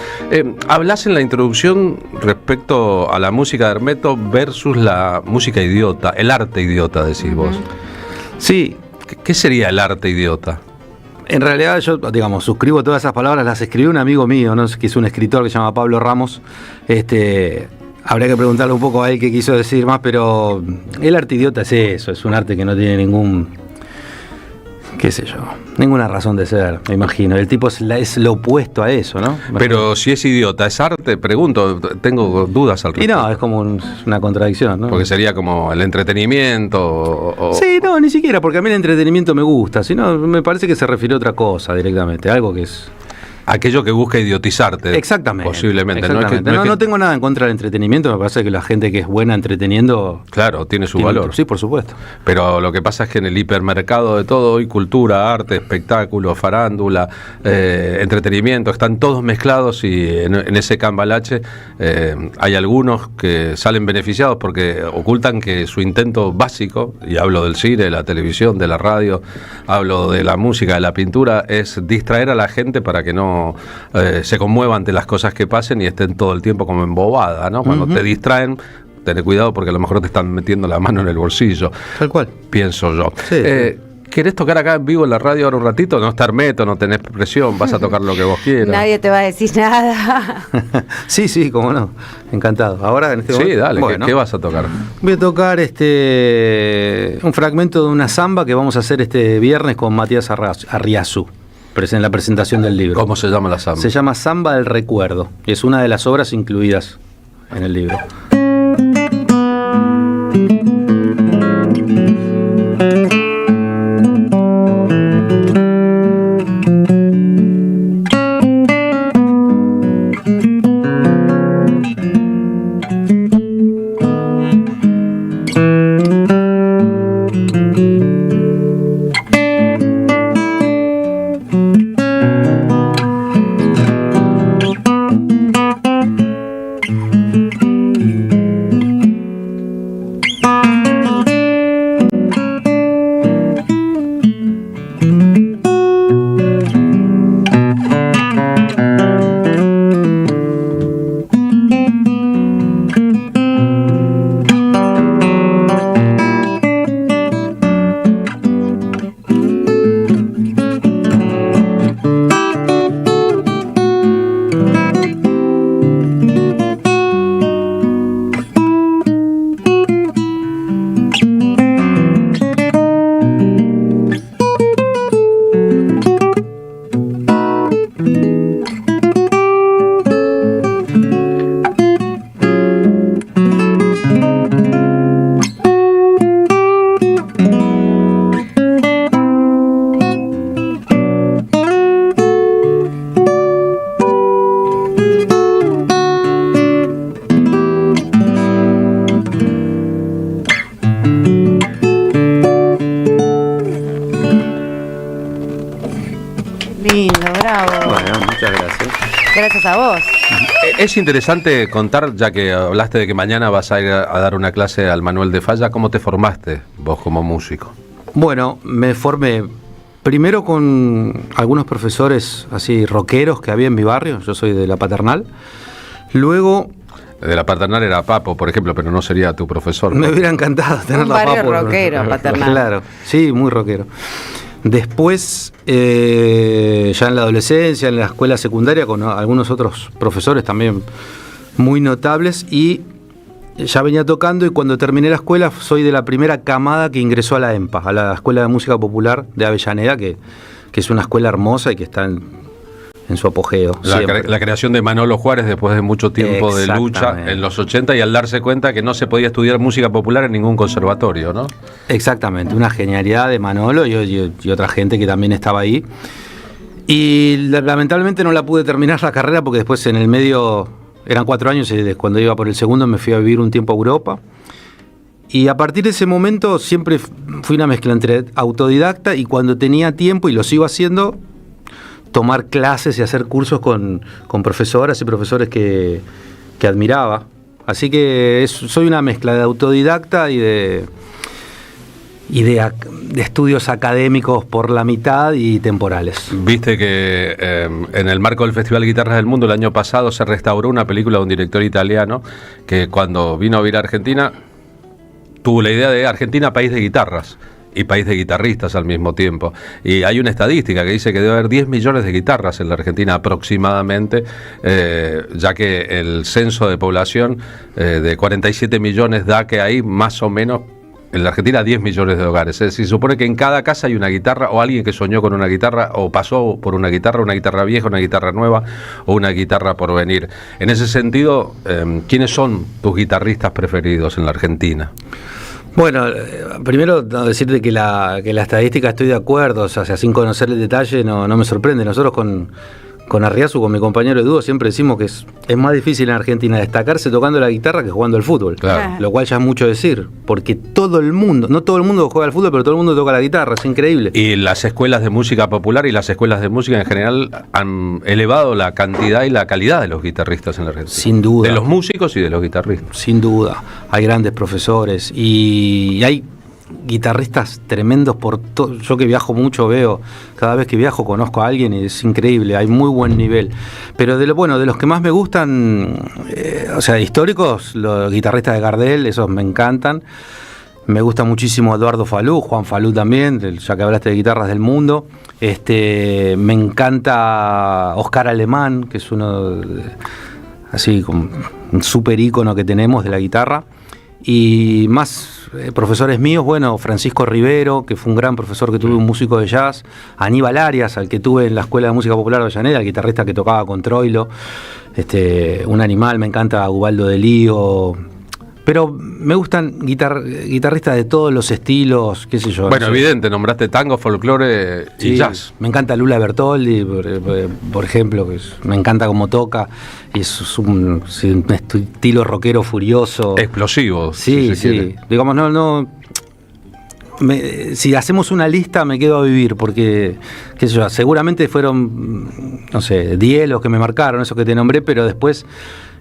Hablas en la introducción respecto a la música de Hermeto versus la música idiota, el arte idiota, decís vos. Sí. ¿Qué sería el arte idiota? En realidad yo, suscribo todas esas palabras, las escribió un amigo mío, ¿no? Que es un escritor que se llama Pablo Ramos. Habría que preguntarle un poco a él qué quiso decir más, pero el arte idiota es eso, es un arte que no tiene ninguna razón de ser, me imagino. El tipo es lo opuesto a eso, ¿no? Pero si es idiota, ¿es arte? Pregunto, tengo dudas al respecto. Y no, es como una contradicción, ¿no? Porque sería como el entretenimiento Sí, no, ni siquiera, porque a mí el entretenimiento me gusta, sino me parece que se refiere a otra cosa directamente, algo que es... Aquello que busca idiotizarte. Exactamente. Posiblemente. Exactamente. No tengo nada en contra del entretenimiento, me parece que la gente que es buena entreteniendo... Claro, tiene su valor. Sí, por supuesto. Pero lo que pasa es que en el hipermercado de todo hoy, cultura, arte, espectáculo, farándula, entretenimiento, están todos mezclados y en ese cambalache hay algunos que salen beneficiados porque ocultan que su intento básico, y hablo del cine, de la televisión, de la radio, hablo de la música, de la pintura, es distraer a la gente para que no se conmueva ante las cosas que pasen y estén todo el tiempo como embobada, ¿no? Cuando te distraen, ten cuidado porque a lo mejor te están metiendo la mano en el bolsillo. Tal cual. Pienso yo. Sí. ¿Querés tocar acá en vivo en la radio ahora un ratito? No está Hermeto, no tenés presión, vas a tocar lo que vos quieras. Nadie te va a decir nada. Sí, cómo no. Encantado. Ahora en este momento. Sí, dale, ¿qué vas a tocar? Voy a tocar un fragmento de una samba que vamos a hacer este viernes con Matías Arriazu. En la presentación del libro. ¿Cómo se llama la samba? Se llama Samba del Recuerdo y es una de las obras incluidas en el libro. Lindo, bravo. Bueno, muchas gracias. Gracias a vos. Es interesante contar, ya que hablaste de que mañana vas a ir a dar una clase al Manuel de Falla, ¿cómo te formaste vos como músico? Bueno, me formé primero con algunos profesores así rockeros que había en mi barrio, yo soy de La Paternal. Luego... De La Paternal era Papo, por ejemplo, pero no sería tu profesor. Me hubiera encantado tener la Papo. Un barrio rockero, Paternal. Claro, sí, muy rockero. Después, ya en la adolescencia, en la escuela secundaria, con algunos otros profesores también muy notables, y ya venía tocando, y cuando terminé la escuela soy de la primera camada que ingresó a la EMPA, a la Escuela de Música Popular de Avellaneda, que es una escuela hermosa y que está en su apogeo. La creación de Manolo Juárez después de mucho tiempo de lucha en los 80, y al darse cuenta que no se podía estudiar música popular en ningún conservatorio, ¿no? Exactamente, una genialidad de Manolo y otra gente que también estaba ahí. Y lamentablemente no la pude terminar la carrera porque después en el medio, eran 4 años, y cuando iba por el segundo me fui a vivir un tiempo a Europa. Y a partir de ese momento siempre fui una mezcla entre autodidacta y, cuando tenía tiempo, y lo sigo haciendo, tomar clases y hacer cursos con profesoras y profesores que admiraba. Así que soy una mezcla de autodidacta y de estudios académicos por la mitad y temporales. Viste que en el marco del Festival Guitarras del Mundo el año pasado se restauró una película de un director italiano que, cuando vino a vivir a Argentina, tuvo la idea de Argentina, país de guitarras y país de guitarristas al mismo tiempo. Y hay una estadística que dice que debe haber 10 millones de guitarras en la Argentina aproximadamente, ya que el censo de población de 47 millones da que hay más o menos en la Argentina 10 millones de hogares. Es decir, supone que en cada casa hay una guitarra, o alguien que soñó con una guitarra o pasó por una guitarra vieja, una guitarra nueva o una guitarra por venir. En ese sentido, ¿quiénes son tus guitarristas preferidos en la Argentina? Bueno, primero decirte que la estadística estoy de acuerdo, o sea, sin conocer el detalle no me sorprende. Nosotros con Arriazu, con mi compañero de dúo, siempre decimos que es más difícil en Argentina destacarse tocando la guitarra que jugando al fútbol. Claro. Lo cual ya es mucho decir, porque no todo el mundo juega al fútbol, pero todo el mundo toca la guitarra, es increíble. Y las escuelas de música popular y las escuelas de música en general han elevado la cantidad y la calidad de los guitarristas en la Argentina. Sin duda. De los músicos y de los guitarristas. Sin duda. Hay grandes profesores y hay guitarristas tremendos por todo. Yo que viajo mucho veo, cada vez que viajo conozco a alguien y es increíble, hay muy buen nivel. Pero de los que más me gustan, o sea, históricos, los guitarristas de Gardel, esos me encantan. Me gusta muchísimo Eduardo Falú, Juan Falú también, ya que hablaste de guitarras del mundo. Me encanta Oscar Alemán, que es uno así como un súper ícono que tenemos de la guitarra. Y más profesores míos, bueno, Francisco Rivero, que fue un gran profesor que tuve, un músico de jazz, Aníbal Arias, al que tuve en la Escuela de Música Popular de Avellaneda, el guitarrista que tocaba con Troilo, un animal, me encanta Ubaldo de Lío. Pero me gustan guitarristas de todos los estilos, qué sé yo. Bueno, evidente, nombraste tango, folclore y jazz. Me encanta Lula Bertoldi, por ejemplo, que me encanta cómo toca, y es un estilo rockero furioso. Explosivo. Sí, sí. Digamos, si hacemos una lista me quedo a vivir, porque, qué sé yo, seguramente fueron, no sé, 10 los que me marcaron, esos que te nombré, pero después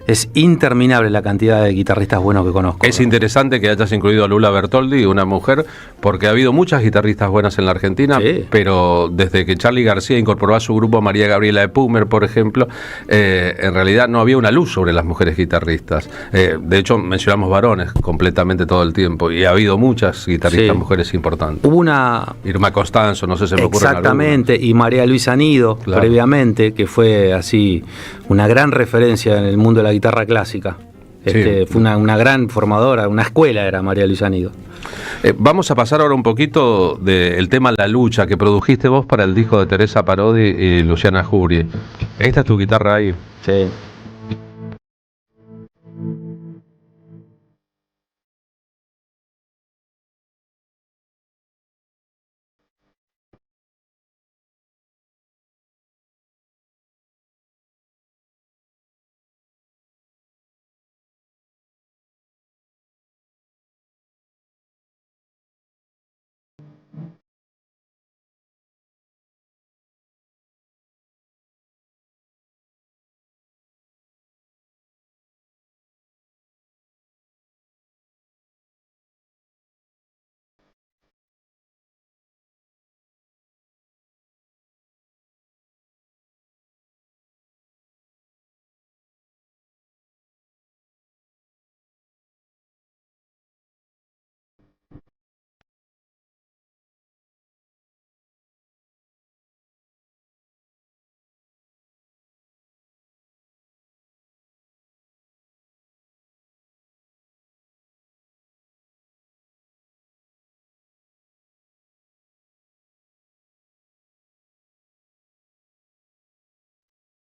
es interminable la cantidad de guitarristas buenos que conozco. Es interesante que hayas incluido a Lula Bertoldi, una mujer, porque ha habido muchas guitarristas buenas en la Argentina, pero desde que Charly García incorporó a su grupo a María Gabriela de Pumer, por ejemplo, en realidad no había una luz sobre las mujeres guitarristas. De hecho, mencionamos varones completamente todo el tiempo, y ha habido muchas guitarristas mujeres importantes. Hubo una... Irma Costanzo, no sé si me ocurre. Exactamente, y María Luisa Nido, previamente, que fue así una gran referencia en el mundo de la guitarra clásica. Fue una gran formadora, una escuela era María Luisa Nido. Vamos a pasar ahora un poquito del tema La Lucha, que produjiste vos para el disco de Teresa Parodi y Luciana Jury. Esta es tu guitarra ahí. Sí.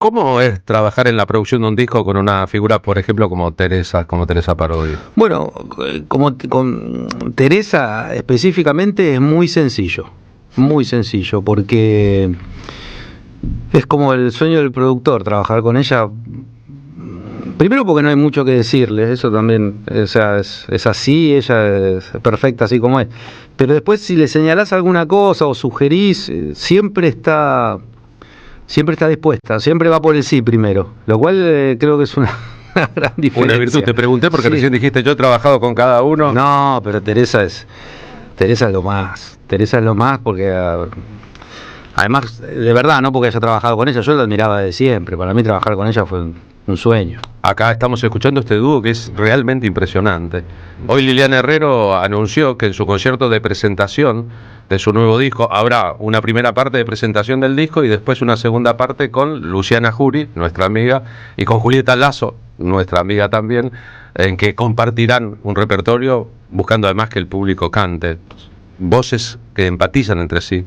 ¿Cómo es trabajar en la producción de un disco con una figura, por ejemplo, como Teresa Parodi? Bueno, con Teresa específicamente es muy sencillo, porque es como el sueño del productor, trabajar con ella. Primero porque no hay mucho que decirle, eso también, o sea, es así, ella es perfecta así como es. Pero después si le señalás alguna cosa o sugerís, siempre está dispuesta, siempre va por el sí primero, lo cual creo que es una gran diferencia. Una virtud, te pregunté porque recién dijiste yo he trabajado con cada uno. No, pero Teresa es lo más porque además, de verdad, no porque haya trabajado con ella, yo la admiraba de siempre, para mí trabajar con ella fue un sueño. Acá estamos escuchando este dúo que es realmente impresionante. Hoy Liliana Herrero anunció que en su concierto de presentación de su nuevo disco habrá una primera parte de presentación del disco y después una segunda parte con Luciana Jury, nuestra amiga, y con Julieta Lazo, nuestra amiga también, en que compartirán un repertorio buscando además que el público cante. Voces que empatizan entre sí.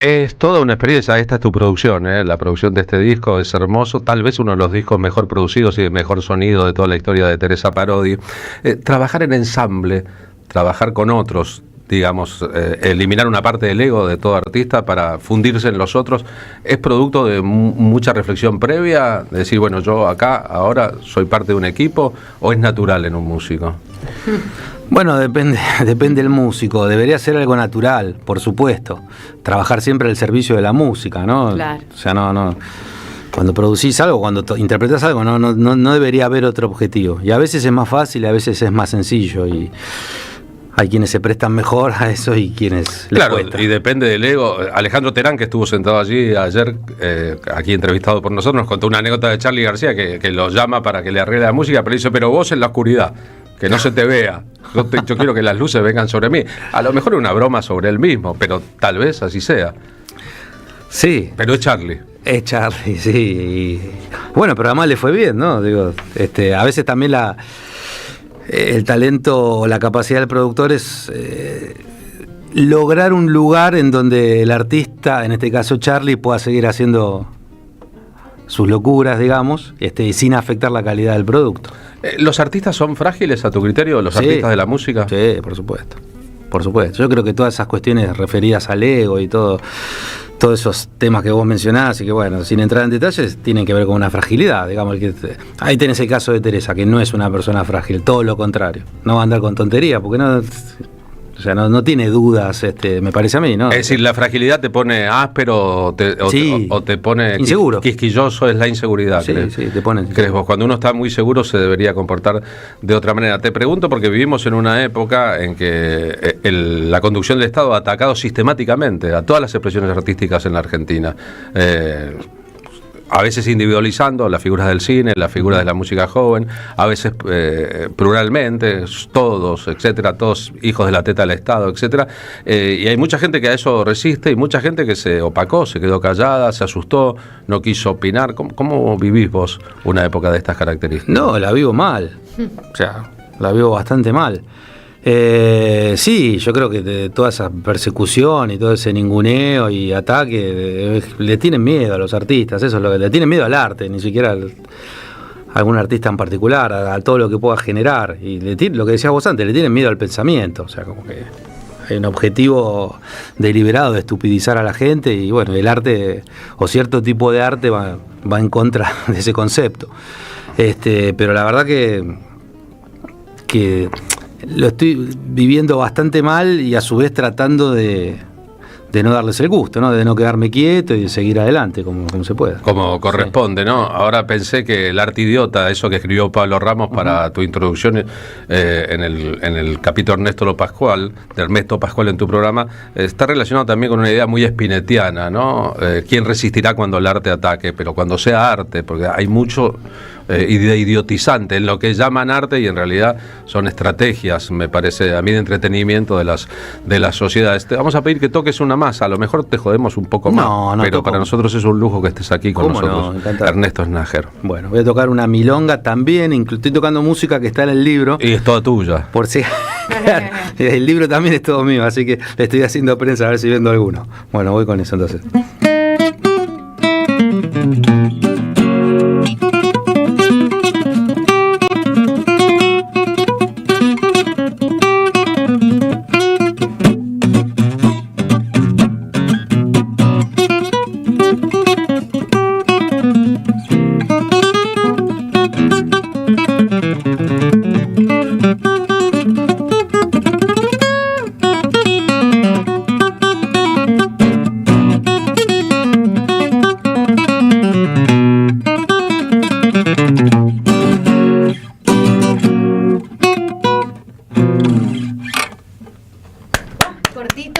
Es toda una experiencia, esta es tu producción, la producción de este disco es hermoso, tal vez uno de los discos mejor producidos y de mejor sonido de toda la historia de Teresa Parodi. Trabajar en ensamble, trabajar con otros, digamos, eliminar una parte del ego de todo artista para fundirse en los otros, ¿es producto de mucha reflexión previa? De decir, bueno, yo acá ahora soy parte de un equipo, ¿o es natural en un músico? Bueno, depende del músico. Debería ser algo natural, por supuesto. Trabajar siempre al servicio de la música, ¿no? Claro. O sea, no. Cuando producís algo, cuando interpretás algo, no debería haber otro objetivo. Y a veces es más fácil, a veces es más sencillo. Y hay quienes se prestan mejor a eso y quienes les cuesta. Y depende del ego. Alejandro Terán, que estuvo sentado allí ayer, aquí entrevistado por nosotros, nos contó una anécdota de Charly García que lo llama para que le arregle la música, pero dice, pero vos en la oscuridad, que no se te vea. Yo quiero que las luces vengan sobre mí. A lo mejor una broma sobre él mismo, pero tal vez así sea. Sí. Pero es Charly. Es Charly, sí. Y bueno, pero además le fue bien, ¿no? Digo, a veces también el talento o la capacidad del productor es lograr un lugar en donde el artista, en este caso Charly, pueda seguir haciendo sus locuras, digamos, sin afectar la calidad del producto. ¿Los artistas son frágiles a tu criterio, los artistas de la música? Sí, por supuesto. Por supuesto. Yo creo que todas esas cuestiones referidas al ego y todos esos temas que vos mencionás y que, bueno, sin entrar en detalles, tienen que ver con una fragilidad, digamos. Ahí tenés el caso de Teresa, que no es una persona frágil, todo lo contrario. No va a andar con tontería, porque no tiene dudas, me parece a mí, ¿no? Es decir, la fragilidad te pone áspero o te pone inseguro. Quisquilloso, es la inseguridad. Sí, te pone. ¿Crees vos? Cuando uno está muy seguro se debería comportar de otra manera. Te pregunto porque vivimos en una época en que la conducción del Estado ha atacado sistemáticamente a todas las expresiones artísticas en la Argentina. A veces individualizando las figuras del cine, las figuras de la música joven, a veces pluralmente, todos, etcétera, todos hijos de la teta del Estado, etcétera. Y hay mucha gente que a eso resiste y mucha gente que se opacó, se quedó callada, se asustó, no quiso opinar. ¿Cómo vivís vos una época de estas características? No, la vivo mal. O sea, la vivo bastante mal. Sí, yo creo que toda esa persecución y todo ese ninguneo y ataque le tienen miedo a los artistas, eso es lo que le tienen miedo al arte, ni siquiera a algún artista en particular, a todo lo que pueda generar. Y lo que decías vos antes, le tienen miedo al pensamiento, o sea, como que hay un objetivo deliberado de estupidizar a la gente y bueno, el arte o cierto tipo de arte va en contra de ese concepto. Pero la verdad que lo estoy viviendo bastante mal y a su vez tratando de no darles el gusto, ¿no? De no quedarme quieto y de seguir adelante como se pueda. Como corresponde, ¿no? Ahora pensé que el arte idiota, eso que escribió Pablo Ramos para tu introducción en el capítulo Ernesto Pascual, de Ernesto Pascual en tu programa, está relacionado también con una idea muy spinettiana, ¿no? ¿Quién resistirá cuando el arte ataque? Pero cuando sea arte, porque hay mucho idiotizante en lo que llaman arte y en realidad son estrategias, me parece a mí, de entretenimiento de las sociedades. Te vamos a pedir que toques una más, a lo mejor te jodemos un poco más, pero toco. Para nosotros es un lujo que estés aquí con nosotros, Ernesto Snager. Bueno, voy a tocar una milonga también, estoy tocando música que está en el libro. Y es toda tuya. Por si el libro también es todo mío, así que le estoy haciendo prensa a ver si vendo alguno. Bueno, voy con eso entonces.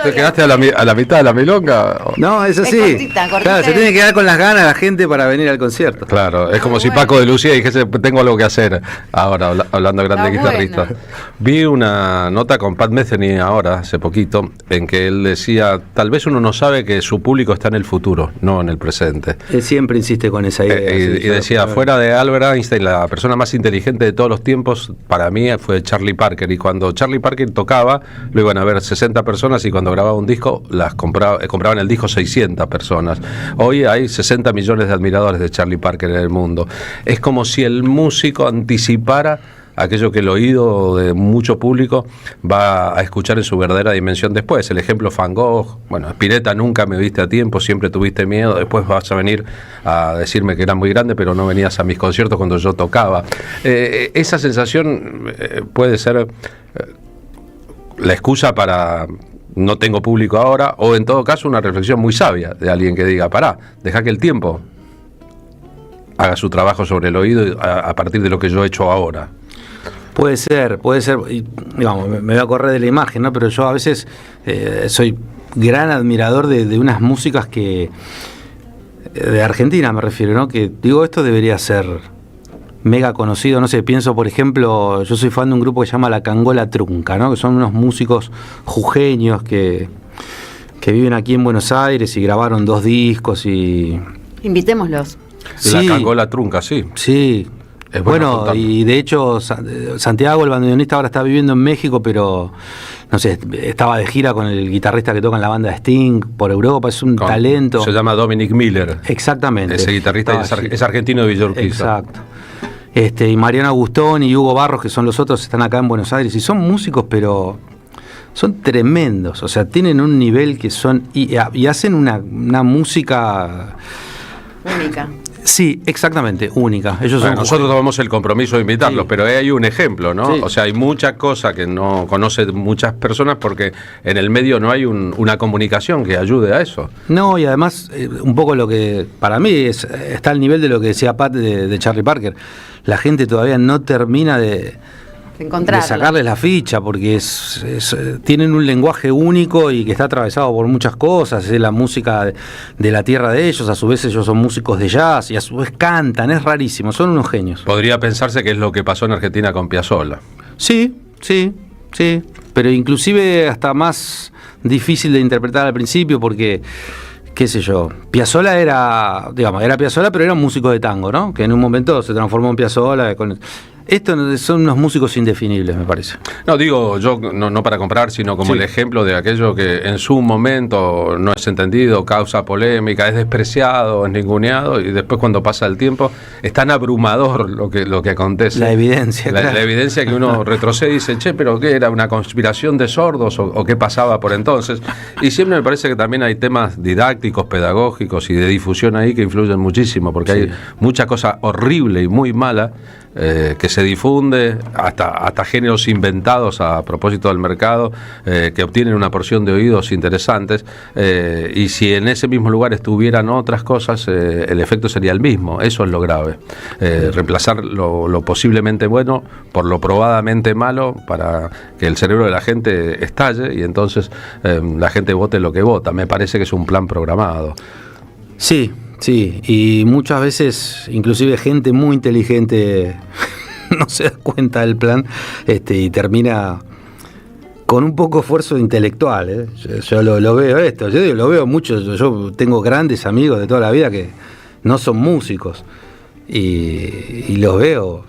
¿Te quedaste a la mitad de la milonga? No, eso sí. Cortita. Claro, se tiene que quedar con las ganas la gente para venir al concierto. Claro, es como si Paco de Lucía dijese, tengo algo que hacer. Ahora, hablando de grande guitarrista. Bueno. Vi una nota con Pat Metheny ahora, hace poquito, en que él decía, tal vez uno no sabe que su público está en el futuro, no en el presente. Él siempre insiste con esa idea. Y decía, fuera de Albert Einstein, la persona más inteligente de todos los tiempos, para mí fue Charlie Parker. Y cuando Charlie Parker tocaba, lo iban a ver 60 personas y cuando grababa un disco, compraban el disco 600 personas. Hoy hay 60 millones de admiradores de Charlie Parker en el mundo. Es como si el músico anticipara aquello que el oído de mucho público va a escuchar en su verdadera dimensión después. El ejemplo Van Gogh, bueno, Spinetta, nunca me viste a tiempo, siempre tuviste miedo, después vas a venir a decirme que era muy grande, pero no venías a mis conciertos cuando yo tocaba. Esa sensación puede ser la excusa para no tengo público ahora, o en todo caso una reflexión muy sabia de alguien que diga, pará, deja que el tiempo haga su trabajo sobre el oído a partir de lo que yo he hecho ahora. Puede ser, y, digamos, me voy a correr de la imagen, ¿no? Pero yo a veces soy gran admirador de unas músicas que de Argentina me refiero, ¿no? Que digo, esto debería ser mega conocido, no sé, pienso por ejemplo, yo soy fan de un grupo que se llama La Cangola Trunca, ¿no? Que son unos músicos jujeños que viven aquí en Buenos Aires y grabaron 2 discos y... Invitémoslos. Sí, La Cangola Trunca, sí. Sí. Bueno, y de hecho Santiago, el bandoneonista, ahora está viviendo en México, pero no sé, estaba de gira con el guitarrista que toca en la banda de Sting por Europa, es un talento. Se llama Dominic Miller. Exactamente. Ese guitarrista es argentino de Villa Urquiza. Exacto. Y Mariano Agustón y Hugo Barros, que son los otros, están acá en Buenos Aires y son músicos, pero son tremendos, o sea, tienen un nivel que son y hacen una música única. Sí, exactamente, única. Nosotros tomamos el compromiso de invitarlos, sí. Pero hay un ejemplo, ¿no? Sí. O sea, hay mucha cosa que no conocen muchas personas porque en el medio no hay una comunicación que ayude a eso. No, y además, un poco lo que para mí está al nivel de lo que decía Pat de Charlie Parker. La gente todavía no termina de sacarles la ficha porque tienen un lenguaje único y que está atravesado por muchas cosas, es la música de la tierra de ellos, a su vez ellos son músicos de jazz y a su vez cantan, es rarísimo, son unos genios. Podría pensarse que es lo que pasó en Argentina con Piazzolla. Sí, pero inclusive hasta más difícil de interpretar al principio porque, qué sé yo, Piazzolla era Piazzolla, pero era un músico de tango, ¿no? Que en un momento se transformó en Piazzolla Estos son unos músicos indefinibles, me parece. No, digo, yo no para comparar, sino como el ejemplo de aquello que en su momento no es entendido, causa polémica, es despreciado, es ninguneado, y después cuando pasa el tiempo es tan abrumador lo que acontece. La evidencia. La evidencia que uno retrocede y dice, pero ¿qué era? ¿Una conspiración de sordos? ¿O qué pasaba por entonces? Y siempre me parece que también hay temas didácticos, pedagógicos y de difusión ahí que influyen muchísimo, porque hay mucha cosa horrible y muy mala que se difunde, hasta géneros inventados a propósito del mercado, que obtienen una porción de oídos interesantes, y si en ese mismo lugar estuvieran otras cosas, el efecto sería el mismo. Eso es lo grave, reemplazar lo posiblemente bueno por lo probadamente malo, para que el cerebro de la gente estalle y entonces la gente vote lo que vota. Me parece que es un plan programado. Sí, y muchas veces inclusive gente muy inteligente no se da cuenta del plan, y termina con un poco esfuerzo intelectual. Yo lo veo lo veo mucho. Yo tengo grandes amigos de toda la vida que no son músicos y los veo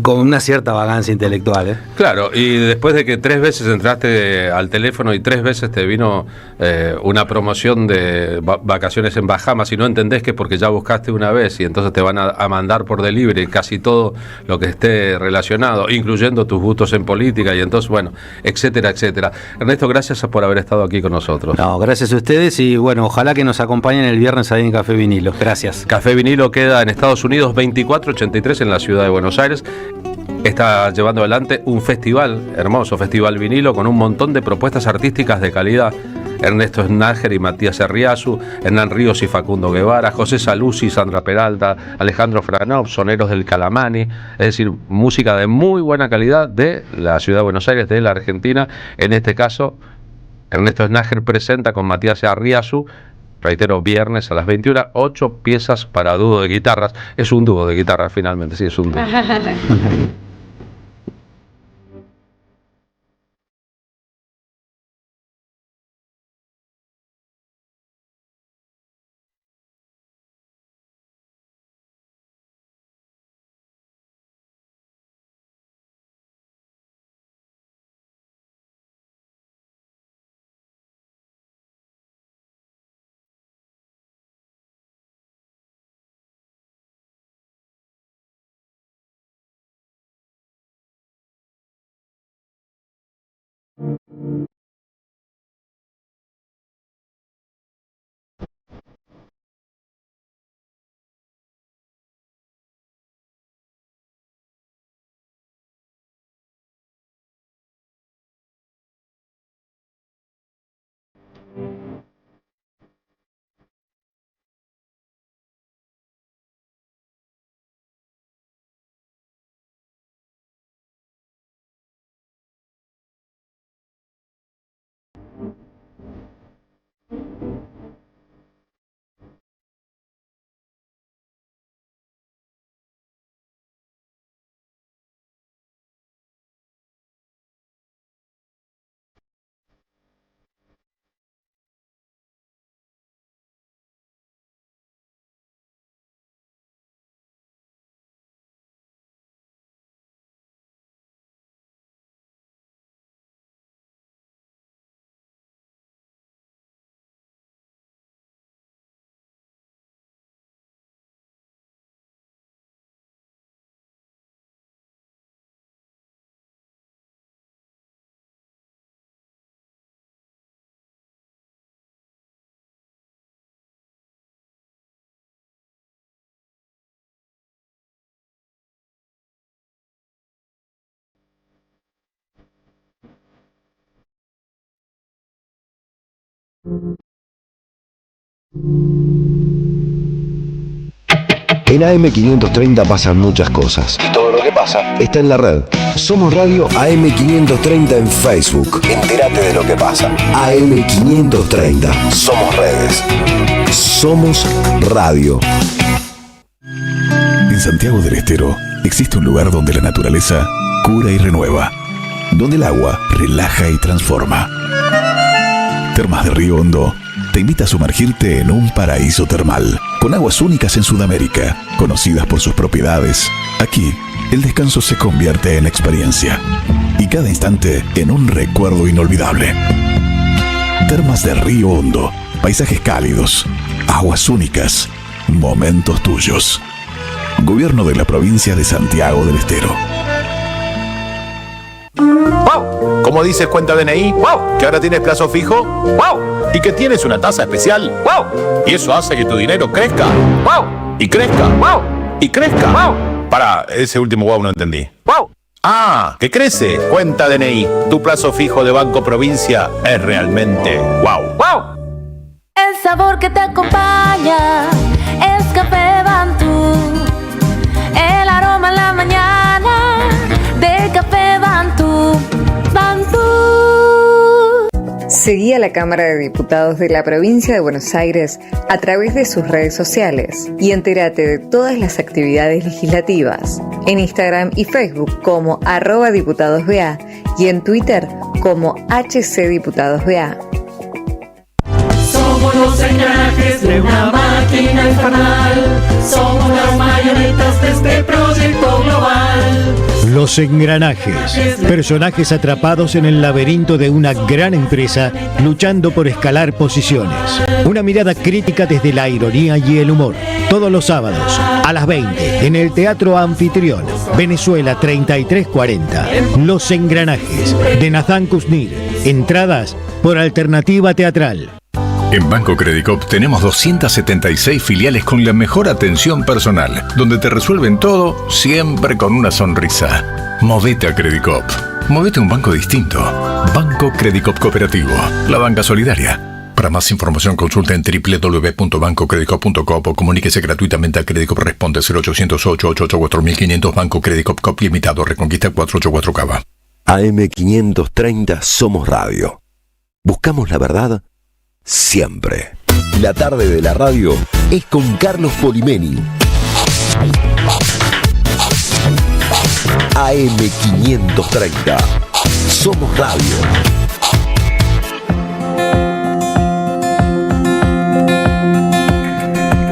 con una cierta vagancia intelectual. Claro, y después de que 3 veces entraste al teléfono y 3 veces te vino una promoción de vacaciones en Bahamas y no entendés que porque ya buscaste una vez y entonces te van a mandar por delivery casi todo lo que esté relacionado, incluyendo tus gustos en política y entonces, bueno, etcétera, etcétera. Ernesto, gracias por haber estado aquí con nosotros. No, gracias a ustedes y bueno, ojalá que nos acompañen el viernes ahí en Café Vinilo. Gracias. Café Vinilo queda en Estados Unidos 2483 en la ciudad de Buenos Aires. Está llevando adelante un festival, hermoso festival vinilo, con un montón de propuestas artísticas de calidad. Ernesto Snager y Matías Arriazu, Hernán Ríos y Facundo Guevara, José Saluzzi, Sandra Peralta, Alejandro Franov, soneros del Calamani, es decir, música de muy buena calidad de la ciudad de Buenos Aires, de la Argentina. En este caso, Ernesto Snager presenta con Matías Arriazu, reitero, viernes a las 21, 8 piezas para dúo de guitarras. Es un dúo de guitarras finalmente, sí, es un dúo. En AM530 pasan muchas cosas. Y todo lo que pasa está en la red. Somos Radio AM530 en Facebook. Entérate de lo que pasa. AM530. Somos redes. Somos radio. En Santiago del Estero existe un lugar donde la naturaleza cura y renueva. Donde el agua relaja y transforma. Termas de Río Hondo te invita a sumergirte en un paraíso termal, con aguas únicas en Sudamérica, conocidas por sus propiedades. Aquí, el descanso se convierte en experiencia y cada instante en un recuerdo inolvidable. Termas de Río Hondo, paisajes cálidos, aguas únicas, momentos tuyos. Gobierno de la provincia de Santiago del Estero. ¡Wow! ¿Cómo dices cuenta DNI? ¡Wow! ¿Que ahora tienes plazo fijo? ¡Wow! ¿Y que tienes una tasa especial? ¡Wow! Y eso hace que tu dinero crezca. ¡Wow! Y crezca. ¡Wow! Y crezca. ¡Wow! Pará, ese último wow no entendí. ¡Wow! Ah, que crece. Cuenta DNI. Tu plazo fijo de Banco Provincia es realmente wow. ¡Wow! El sabor que te acompaña es Café Bantú. El aroma en la mañana de Café Bantú. Bantú. Seguí a la Cámara de Diputados de la Provincia de Buenos Aires a través de sus redes sociales y entérate de todas las actividades legislativas en Instagram y Facebook como @diputadosBA y en Twitter como HCDiputadosBA. Somos los engranajes de una máquina infernal. Somos las marionetas de este proyecto global. Los engranajes, personajes atrapados en el laberinto de una gran empresa luchando por escalar posiciones. Una mirada crítica desde la ironía y el humor. Todos los sábados a las 20 en el Teatro Anfitrión, Venezuela 3340. Los engranajes de Nathan Kusnir. Entradas por Alternativa Teatral. En Banco Credicop tenemos 276 filiales con la mejor atención personal, donde te resuelven todo siempre con una sonrisa. Movete a Credicop. Movete a un banco distinto. Banco Credicop Cooperativo. La banca solidaria. Para más información consulta en www.bancocredicop.com o comuníquese gratuitamente a Credicop. Responde 0800-888-4500. Banco Credicop Cop Limitado. Reconquista 484 Cava. AM530 Somos Radio. Buscamos la verdad siempre. La tarde de la radio es con Carlos Polimeni. AM530 Somos Radio.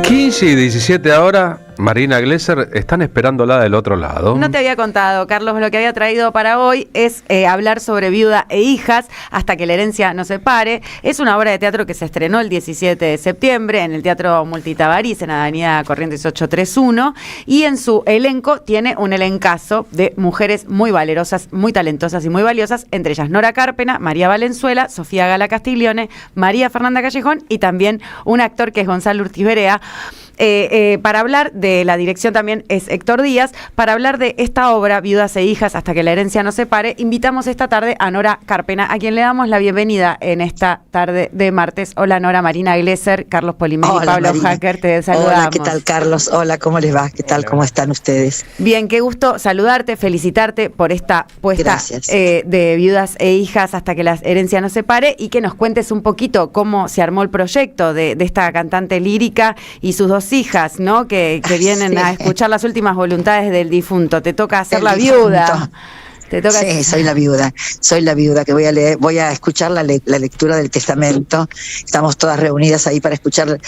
15 y 17 ahora, Marina Glesser, están esperándola del otro lado. No te había contado, Carlos, lo que había traído para hoy es hablar sobre Viuda e Hijas, hasta que la herencia nos separe. Es una obra de teatro que se estrenó el 17 de septiembre en el Teatro Multitabarís, en Avenida Corrientes 831, y en su elenco tiene un elencazo de mujeres muy valerosas, muy talentosas y muy valiosas, entre ellas Nora Carpena, María Valenzuela, Sofía Gala Castiglione, María Fernanda Callejón y también un actor que es Gonzalo Urtiz Berea. Para hablar de la dirección también es Héctor Díaz. Para hablar de esta obra, Viudas e Hijas, hasta que la herencia nos separe, invitamos esta tarde a Nora Carpena, a quien le damos la bienvenida en esta tarde de martes. Hola Nora, Marina Glesser, Carlos Polimeni, Pablo Marina. Hacker, te saludamos. Hola, ¿qué tal Carlos? Hola, ¿cómo les va? ¿Qué tal? ¿Cómo están ustedes? Bien, qué gusto saludarte, felicitarte por esta puesta de Viudas e Hijas hasta que la herencia nos separe, y que nos cuentes un poquito cómo se armó el proyecto de esta cantante lírica y sus dos hijas, ¿no? Que vienen a escuchar las últimas voluntades del difunto. Te toca ser la viuda. Te toca... Sí, soy la viuda que voy a leer, voy a escuchar la lectura del testamento. Estamos todas reunidas ahí para escuchar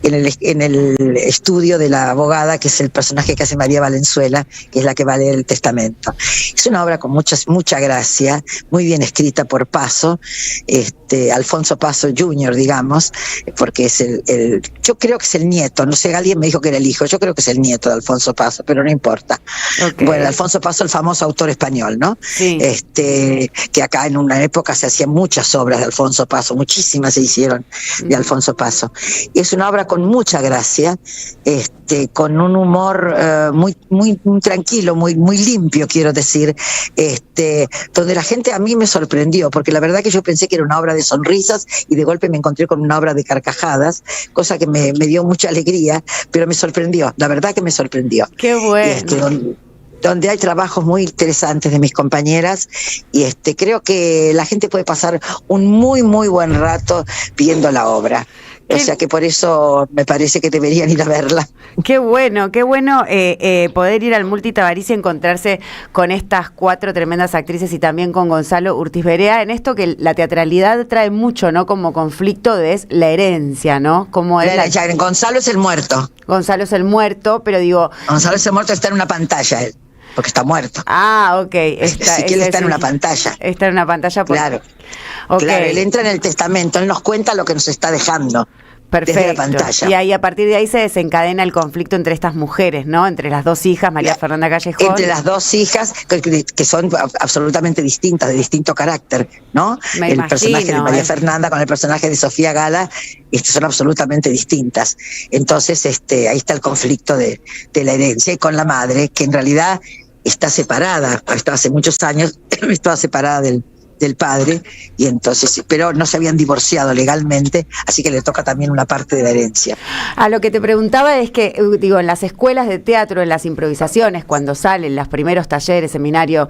en el estudio de la abogada, que es el personaje que hace María Valenzuela, que es la que va a leer el testamento. Es una obra con mucha gracia, muy bien escrita por Paso, Alfonso Paso Jr., digamos, porque es yo creo que es el nieto, no sé, alguien me dijo que era el hijo, yo creo que es el nieto de Alfonso Paso, pero no importa. Okay. Bueno, Alfonso Paso, el famoso autor español, ¿no? Sí. Que acá en una época se hacían muchas obras de Alfonso Paso, muchísimas se hicieron de Alfonso Paso. Y es una obra con mucha gracia, con un humor muy tranquilo, muy limpio, quiero decir, donde la gente a mí me sorprendió, porque la verdad que yo pensé que era una obra de sonrisas y de golpe me encontré con una obra de carcajadas, cosa que me dio mucha alegría, pero me sorprendió, la verdad que me sorprendió. Qué bueno. Donde hay trabajos muy interesantes de mis compañeras, y creo que la gente puede pasar un muy buen rato viendo la obra. O sea que por eso me parece que deberían ir a verla. Qué bueno poder ir al Multitabarís y encontrarse con estas 4 tremendas actrices y también con Gonzalo Urtiz Berea, en esto que la teatralidad trae mucho, ¿no? Como conflicto es la herencia, ¿no? Como es Gonzalo es el muerto. Gonzalo es el muerto, pero digo... Gonzalo es el muerto, está en una pantalla él, porque está muerto. Ah, ok. Él está en una pantalla. Está en una pantalla. Claro. Okay. Claro, él entra en el testamento, él nos cuenta lo que nos está dejando. Perfecto. desde la pantalla. Y ahí a partir de ahí se desencadena el conflicto entre estas mujeres, ¿no? Entre las dos hijas, María Fernanda Callejón. Entre las dos hijas, que son absolutamente distintas, de distinto carácter, ¿no? Me el imagino, personaje de María Fernanda con el personaje de Sofía Gala son absolutamente distintas. Entonces, ahí está el conflicto de la herencia, y con la madre, que en realidad está separada, hasta hace muchos años, estaba separada del padre, y entonces, pero no se habían divorciado legalmente, así que le toca también una parte de la herencia. A lo que te preguntaba es que, digo, en las escuelas de teatro, en las improvisaciones, cuando salen los primeros talleres, seminarios,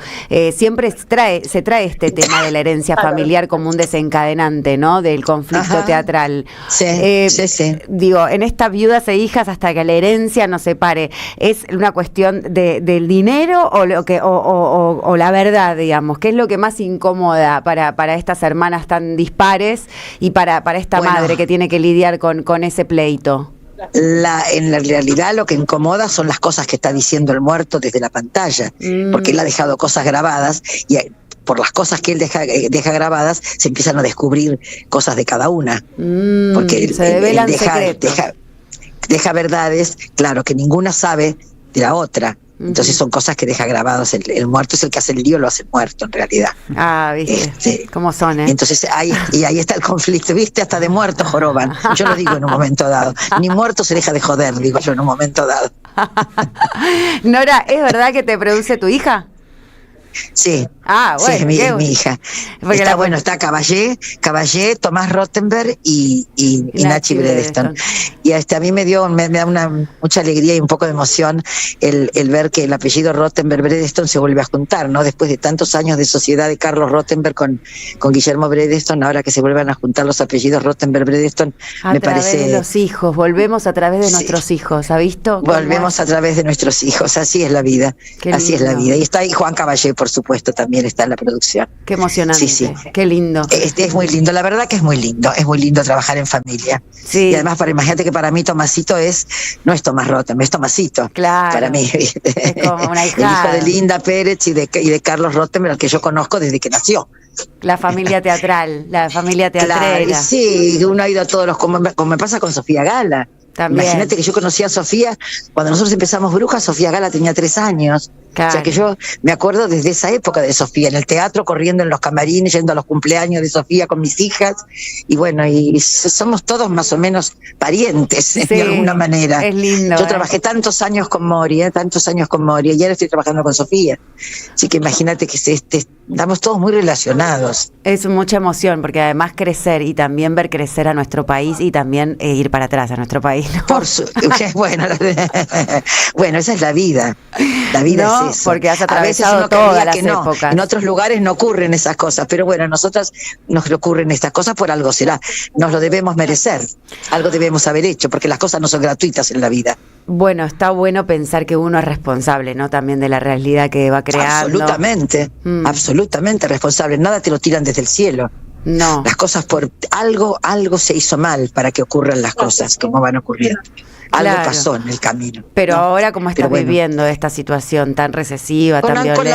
siempre se trae este tema de la herencia familiar como un desencadenante, ¿no? Del conflicto teatral. Sí, sí. Digo, en estas viudas e hijas, hasta que la herencia nos separe, ¿es una cuestión del dinero o la verdad, digamos? ¿Qué es lo que más incomoda para estas hermanas tan dispares y para esta madre que tiene que lidiar con ese pleito? En la realidad lo que incomoda son las cosas que está diciendo el muerto desde la pantalla, porque él ha dejado cosas grabadas, y por las cosas que él deja grabadas se empiezan a descubrir cosas de cada una, porque se develan él secretos. deja verdades, claro, que ninguna sabe de la otra. Entonces son cosas que deja grabados. El muerto es el que hace el lío, lo hace el muerto en realidad. Ah, viste, cómo son, ¿eh? Entonces ahí está el conflicto, viste, hasta de muerto joroban. Yo lo digo en un momento dado. Ni muerto se deja de joder, digo yo en un momento dado. Nora, ¿es verdad que te produce tu hija? Sí. Ah, bueno. Sí, es mi hija. Está Caballé, Tomás Rottenberg y Nachi Bredeston. Y a mí me da mucha alegría y un poco de emoción el ver que el apellido Rottenberg-Bredeston se vuelve a juntar, ¿no? Después de tantos años de sociedad de Carlos Rottenberg con Guillermo Bredeston, ahora que se vuelvan a juntar los apellidos Rottenberg-Bredeston, me parece... A través de los hijos, volvemos a través de nuestros hijos, ¿ha visto? Volvemos a través de nuestros hijos, así es la vida. Así es la vida. Y está ahí Juan Caballé, por supuesto, también está en la producción. Qué emocionante. Sí. Qué lindo. Es muy lindo, la verdad que es muy lindo trabajar en familia. Sí. Y además, imagínate que para mí Tomasito no es Tomás Rottenberg, es Tomasito. Claro. Para mí. Es como una hija. El hijo de Linda Pérez y de Carlos Rottenberg, al que yo conozco desde que nació. La familia teatral, la familia teatrera. Claro, sí, uno ha ido a todos como me pasa con Sofía Gala. También. Imagínate que yo conocí a Sofía cuando nosotros empezamos Brujas. Sofía Gala tenía 3 años. Claro. O sea que yo me acuerdo desde esa época de Sofía, en el teatro, corriendo en los camarines, yendo a los cumpleaños de Sofía con mis hijas. Y bueno, y somos todos más o menos parientes, de alguna manera. Es lindo. Yo trabajé tantos años con Mori, y ahora estoy trabajando con Sofía. Así que imagínate que estamos todos muy relacionados. Es mucha emoción, porque además crecer y también ver crecer a nuestro país y también ir para atrás a nuestro país, ¿no? Bueno, esa es la vida. La vida no, es eso. Porque has atravesado a veces todas las épocas. En otros lugares no ocurren esas cosas, pero bueno, a nosotras nos ocurren estas cosas, por algo será. Nos lo debemos merecer. Algo debemos haber hecho, porque las cosas no son gratuitas en la vida. Bueno, está bueno pensar que uno es responsable, ¿no? También de la realidad que va creando. Absolutamente responsable. Nada te lo tiran desde el cielo. No. Las cosas por algo se hizo mal para que ocurran las cosas como van ocurriendo. Algo pasó en el camino. Pero ahora, ¿cómo estás viviendo esta situación tan recesiva, tan violenta? Con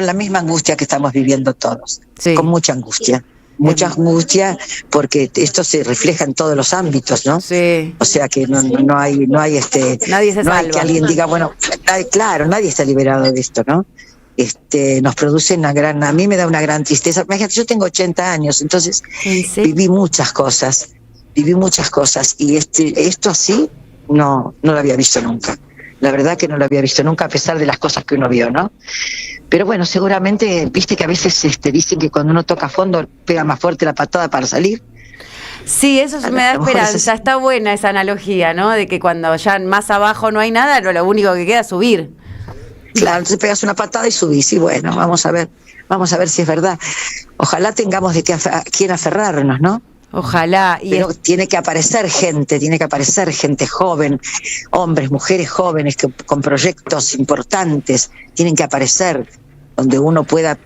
la misma angustia que estamos viviendo todos. Sí. Con mucha angustia. Mucha angustia, porque esto se refleja en todos los ámbitos, ¿no? Sí. O sea que no hay nadie se salva. Hay que alguien diga, bueno, claro, nadie está liberado de esto, ¿no? Nos produce a mí me da una gran tristeza. Imagínate, yo tengo 80 años, entonces viví muchas cosas, y esto así no lo había visto nunca. La verdad que no lo había visto nunca, a pesar de las cosas que uno vio, ¿no? Pero bueno, seguramente, viste que a veces dicen que cuando uno toca fondo pega más fuerte la patada para salir. Sí, eso me da esperanza. Está buena esa analogía, ¿no? De que cuando ya más abajo no hay nada, lo único que queda es subir. Claro, entonces pegas una patada y subís. Y bueno, vamos a ver si es verdad. Ojalá tengamos de quién aferrarnos, ¿no? Ojalá. Pero tiene que aparecer gente joven, hombres, mujeres jóvenes con proyectos importantes, tienen que aparecer donde uno pueda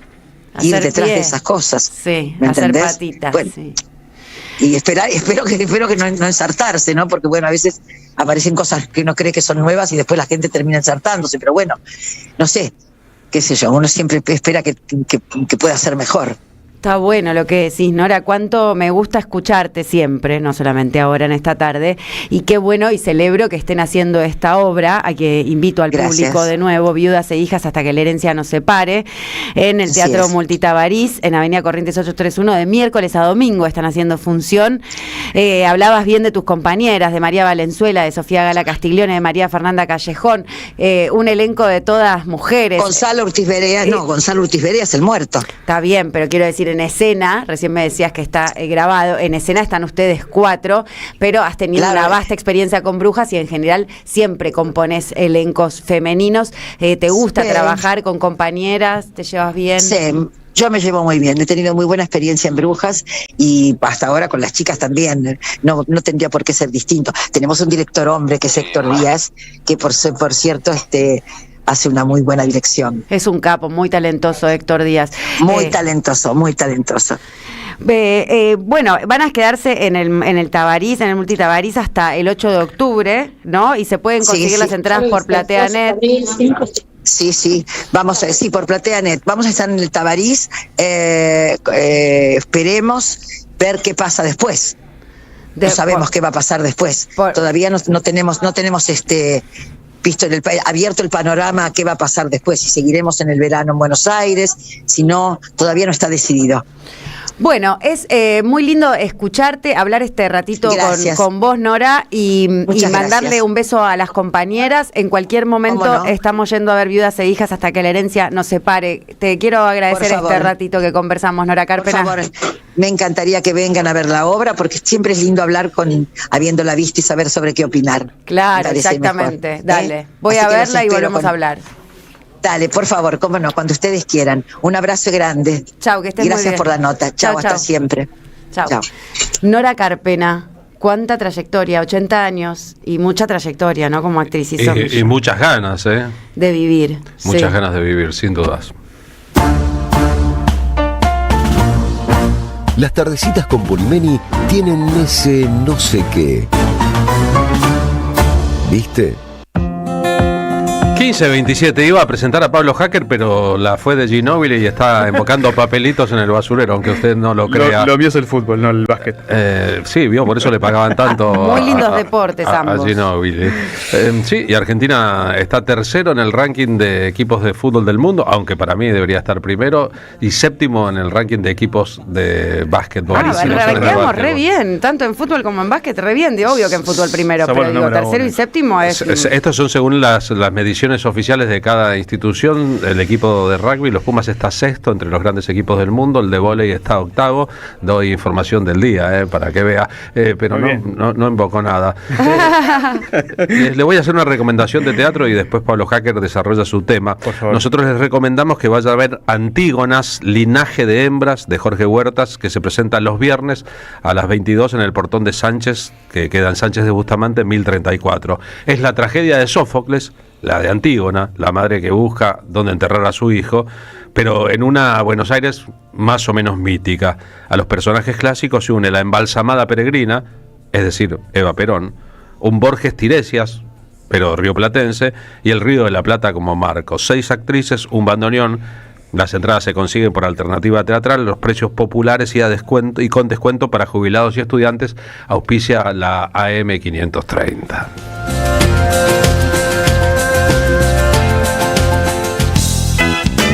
ir detrás de esas cosas. Sí, ¿me hacer entendés? patitas. Bueno, sí. Y espero que no ensartarse, ¿no? Porque bueno, a veces aparecen cosas que uno cree que son nuevas y después la gente termina ensartándose, pero bueno, no sé, qué sé yo, uno siempre espera que pueda ser mejor. Está bueno lo que decís, Nora, cuánto me gusta escucharte siempre, no solamente ahora en esta tarde, y qué bueno y celebro que estén haciendo esta obra, a que invito al público de nuevo, Viudas e Hijas hasta que la herencia nos separe, en el Teatro Multitabarís, en Avenida Corrientes 831, de miércoles a domingo están haciendo función. Hablabas bien de tus compañeras, de María Valenzuela, de Sofía Gala Castiglione, de María Fernanda Callejón, un elenco de todas mujeres. Gonzalo Ortiz Berea, Gonzalo Ortiz Berea es el muerto. Está bien, pero quiero decir, en escena, recién me decías que está grabado, en escena están ustedes 4, pero has tenido una vasta experiencia con brujas y en general siempre compones elencos femeninos. ¿Te gusta trabajar con compañeras? ¿Te llevas bien? Sí. Yo me llevo muy bien, he tenido muy buena experiencia en Brujas y hasta ahora con las chicas también, no tendría por qué ser distinto. Tenemos un director hombre que es Héctor Díaz, que por cierto hace una muy buena dirección. Es un capo, muy talentoso Héctor Díaz. Muy talentoso, muy talentoso. Bueno, van a quedarse en el Tabarís, en el Multitabarís hasta el 8 de octubre, ¿no? Y se pueden conseguir las entradas por PlateaNet. Sí, por PlateaNet. Vamos a estar en el Tabarís, esperemos ver qué pasa después. No sabemos qué va a pasar después. Todavía no tenemos visto abierto el panorama a qué va a pasar después, si seguiremos en el verano en Buenos Aires, si no, todavía no está decidido. Bueno, es muy lindo escucharte, hablar este ratito con vos, Nora, y mandarle un beso a las compañeras. En cualquier momento estamos yendo a ver Viudas e Hijas hasta que la herencia nos separe. Te quiero agradecer este ratito que conversamos, Nora Carpena. Por favor, me encantaría que vengan a ver la obra, porque siempre es lindo hablar habiéndola visto y saber sobre qué opinar. Claro, exactamente. Mejor, Dale, voy a verla y volvemos a hablar. Dale, por favor, cómo no, cuando ustedes quieran. Un abrazo grande. Chau, que estés muy bien. Gracias por la nota. Chau, hasta siempre. Chau. Nora Carpena, cuánta trayectoria, 80 años y mucha trayectoria, ¿no? Como actriz. Y muchas ganas, de vivir. Muchas ganas de vivir, sin dudas. Las tardecitas con Polimeni tienen ese no sé qué. ¿Viste? 15:27, iba a presentar a Pablo Hacker, pero la fue de Ginóbili y está embocando papelitos en el basurero, aunque usted no lo crea. Lo mío es el fútbol, no el básquet. Sí, vio, por eso le pagaban tanto. Muy lindos deportes ambos. A Ginóbili. Sí, y Argentina está tercero en el ranking de equipos de fútbol del mundo, aunque para mí debería estar primero, y séptimo en el ranking de equipos de básquetbol. Quedamos re bien, tanto en fútbol como en básquet, re bien, de obvio que en fútbol primero, pero digo, tercero y séptimo es... Estos son según las mediciones oficiales de cada institución. El equipo de rugby, los Pumas, está sexto entre los grandes equipos del mundo, el de vóley está octavo. Doy información del día para que vea, pero no invocó nada. Le voy a hacer una recomendación de teatro y después Pablo Hacker desarrolla su tema. Nosotros les recomendamos que vaya a ver Antígonas, linaje de hembras, de Jorge Huertas, que se presenta los viernes a las 22 en el Portón de Sánchez, que queda en Sánchez de Bustamante 1034. Es la tragedia de Sófocles, la de Antígona, la madre que busca dónde enterrar a su hijo, pero en una Buenos Aires más o menos mítica. A los personajes clásicos se une la embalsamada peregrina, es decir, Eva Perón, un Borges Tiresias, pero rioplatense, y el Río de la Plata como marco. 6 actrices, un bandoneón. Las entradas se consiguen por alternativa teatral, los precios populares y con descuento para jubilados y estudiantes. Auspicia la AM 530.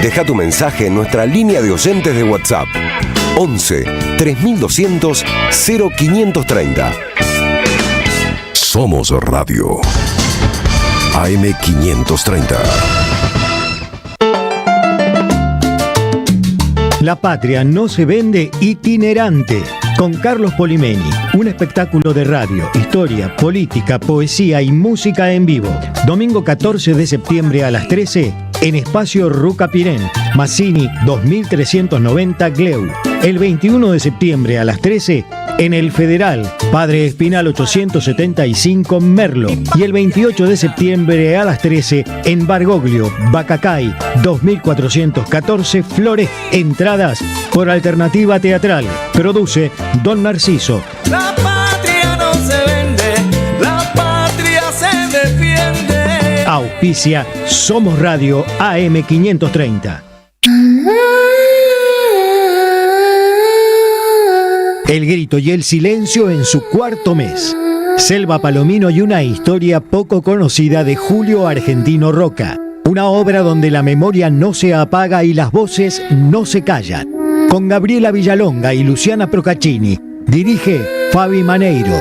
Deja tu mensaje en nuestra línea de oyentes de WhatsApp 11 3200 0530. Somos Radio AM 530. La patria no se vende itinerante. Con Carlos Polimeni, un espectáculo de radio, historia, política, poesía y música en vivo. Domingo 14 de septiembre a las 13 en Espacio Ruca Pirén, Mazzini 2390 Gleu. El 21 de septiembre a las 13 en el Federal, Padre Espinal 875 Merlo. Y el 28 de septiembre a las 13 en Bargoglio, Bacacay 2414 Flores. Entradas por Alternativa Teatral. Produce Don Narciso. La patria no se vende, la patria se defiende. Auspicia Somos Radio AM 530. El grito y el silencio en su cuarto mes. Selva Palomino y una historia poco conocida de Julio Argentino Roca. Una obra donde la memoria no se apaga y las voces no se callan. Con Gabriela Villalonga y Luciana Procaccini. Dirige Fabi Maneiro.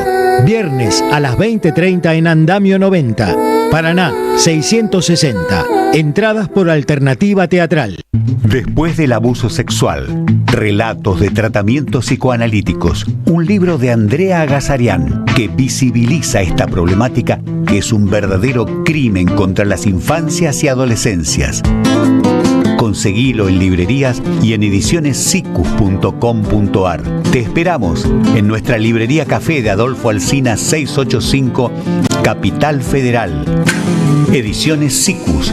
Viernes a las 20:30 en Andamio 90. Paraná 660. Entradas por Alternativa Teatral. Después del abuso sexual, relatos de tratamientos psicoanalíticos, un libro de Andrea Agazarian que visibiliza esta problemática que es un verdadero crimen contra las infancias y adolescencias. Conseguilo en librerías y en edicionessicus.com.ar. Te esperamos en nuestra librería Café de Adolfo Alsina 685, Capital Federal. Ediciones Sicus.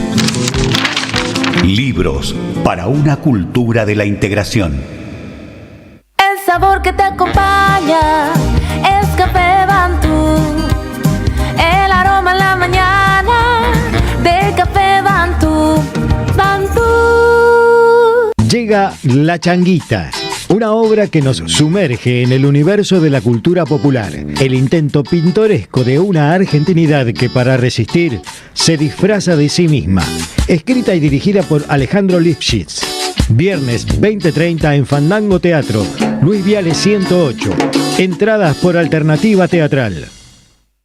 Libros para una cultura de la integración. El sabor que te acompaña es Café Bantú. El aroma en la mañana de Café Bantú. Bantú. Llega La Changuita, una obra que nos sumerge en el universo de la cultura popular, el intento pintoresco de una argentinidad que para resistir se disfraza de sí misma. Escrita y dirigida por Alejandro Lifshitz. Viernes 20:30 en Fandango Teatro, Luis Viale 108. Entradas por Alternativa Teatral.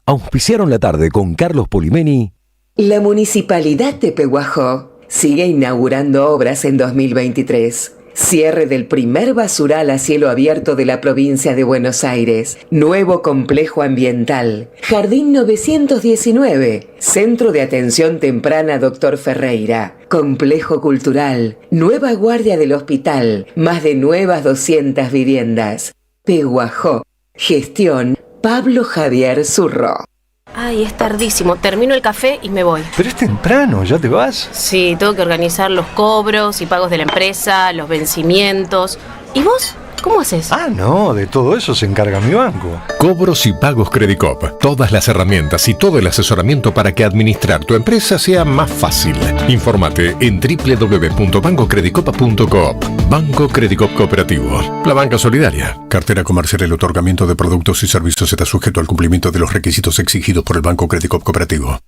Auspiciaron la tarde con Carlos Polimeni. La Municipalidad de Pehuajó sigue inaugurando obras en 2023. Cierre del primer basural a cielo abierto de la provincia de Buenos Aires. Nuevo complejo ambiental. Jardín 919. Centro de Atención Temprana Dr. Ferreira. Complejo cultural. Nueva guardia del hospital. Más de nuevas 200 viviendas. Pehuajó. Gestión Pablo Javier Zurro. Ay, es tardísimo. Termino el café y me voy. Pero es temprano, ¿ya te vas? Sí, tengo que organizar los cobros y pagos de la empresa, los vencimientos. ¿Y vos? ¿Cómo haces? Ah, no, de todo eso se encarga mi banco. Cobros y pagos Credicop. Todas las herramientas y todo el asesoramiento para que administrar tu empresa sea más fácil. Infórmate en www.bancocredicop.coop. Banco Credicop Cooperativo. La banca solidaria. Cartera comercial. El otorgamiento de productos y servicios está sujeto al cumplimiento de los requisitos exigidos por el Banco Credicop Cooperativo.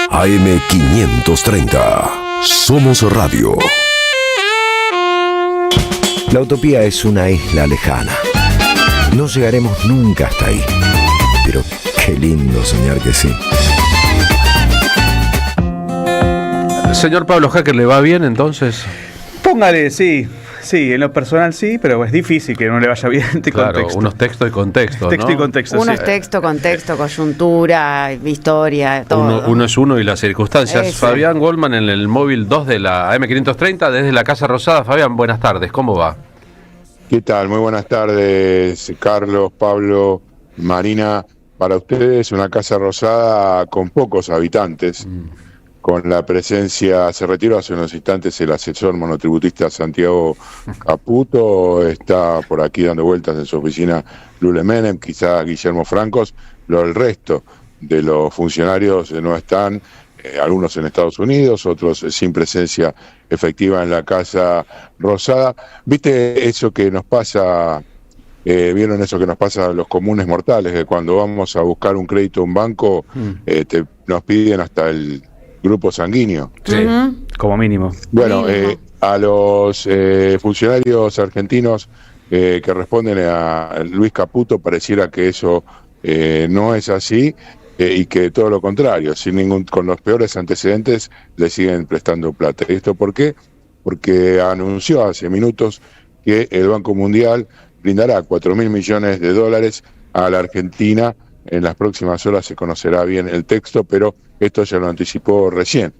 AM530. Somos Radio. La utopía es una isla lejana. No llegaremos nunca hasta ahí. Pero qué lindo soñar que sí. Señor Pablo Hacker, ¿le va bien entonces? Póngale, sí. Sí, en lo personal sí, pero es difícil que no le vaya bien. Claro, contexto. unos textos y contexto, ¿no? Texto y contexto, Uno sí. es texto, contexto, coyuntura, historia, todo. Uno es uno y las circunstancias. Eso. Fabián Goldman en el móvil 2 de la AM530 desde la Casa Rosada. Fabián, buenas tardes, ¿cómo va? ¿Qué tal? Muy buenas tardes, Carlos, Pablo, Marina. Para ustedes una Casa Rosada con pocos habitantes, con la presencia, se retiró hace unos instantes el asesor monotributista Santiago Caputo, está por aquí dando vueltas en su oficina Lule Menem, quizá Guillermo Francos, el resto de los funcionarios no están, algunos en Estados Unidos, otros sin presencia efectiva en la Casa Rosada. ¿Viste eso que nos pasa? ¿Vieron eso que nos pasa a los comunes mortales? Que cuando vamos a buscar un crédito a un banco, nos piden hasta el grupo sanguíneo. Sí, como mínimo. Bueno, a los funcionarios argentinos que responden a Luis Caputo pareciera que eso no es así y que todo lo contrario, con los peores antecedentes le siguen prestando plata. ¿Y esto por qué? Porque anunció hace minutos que el Banco Mundial brindará $4.000 millones a la Argentina. En las próximas horas se conocerá bien el texto, pero esto ya lo anticipó recién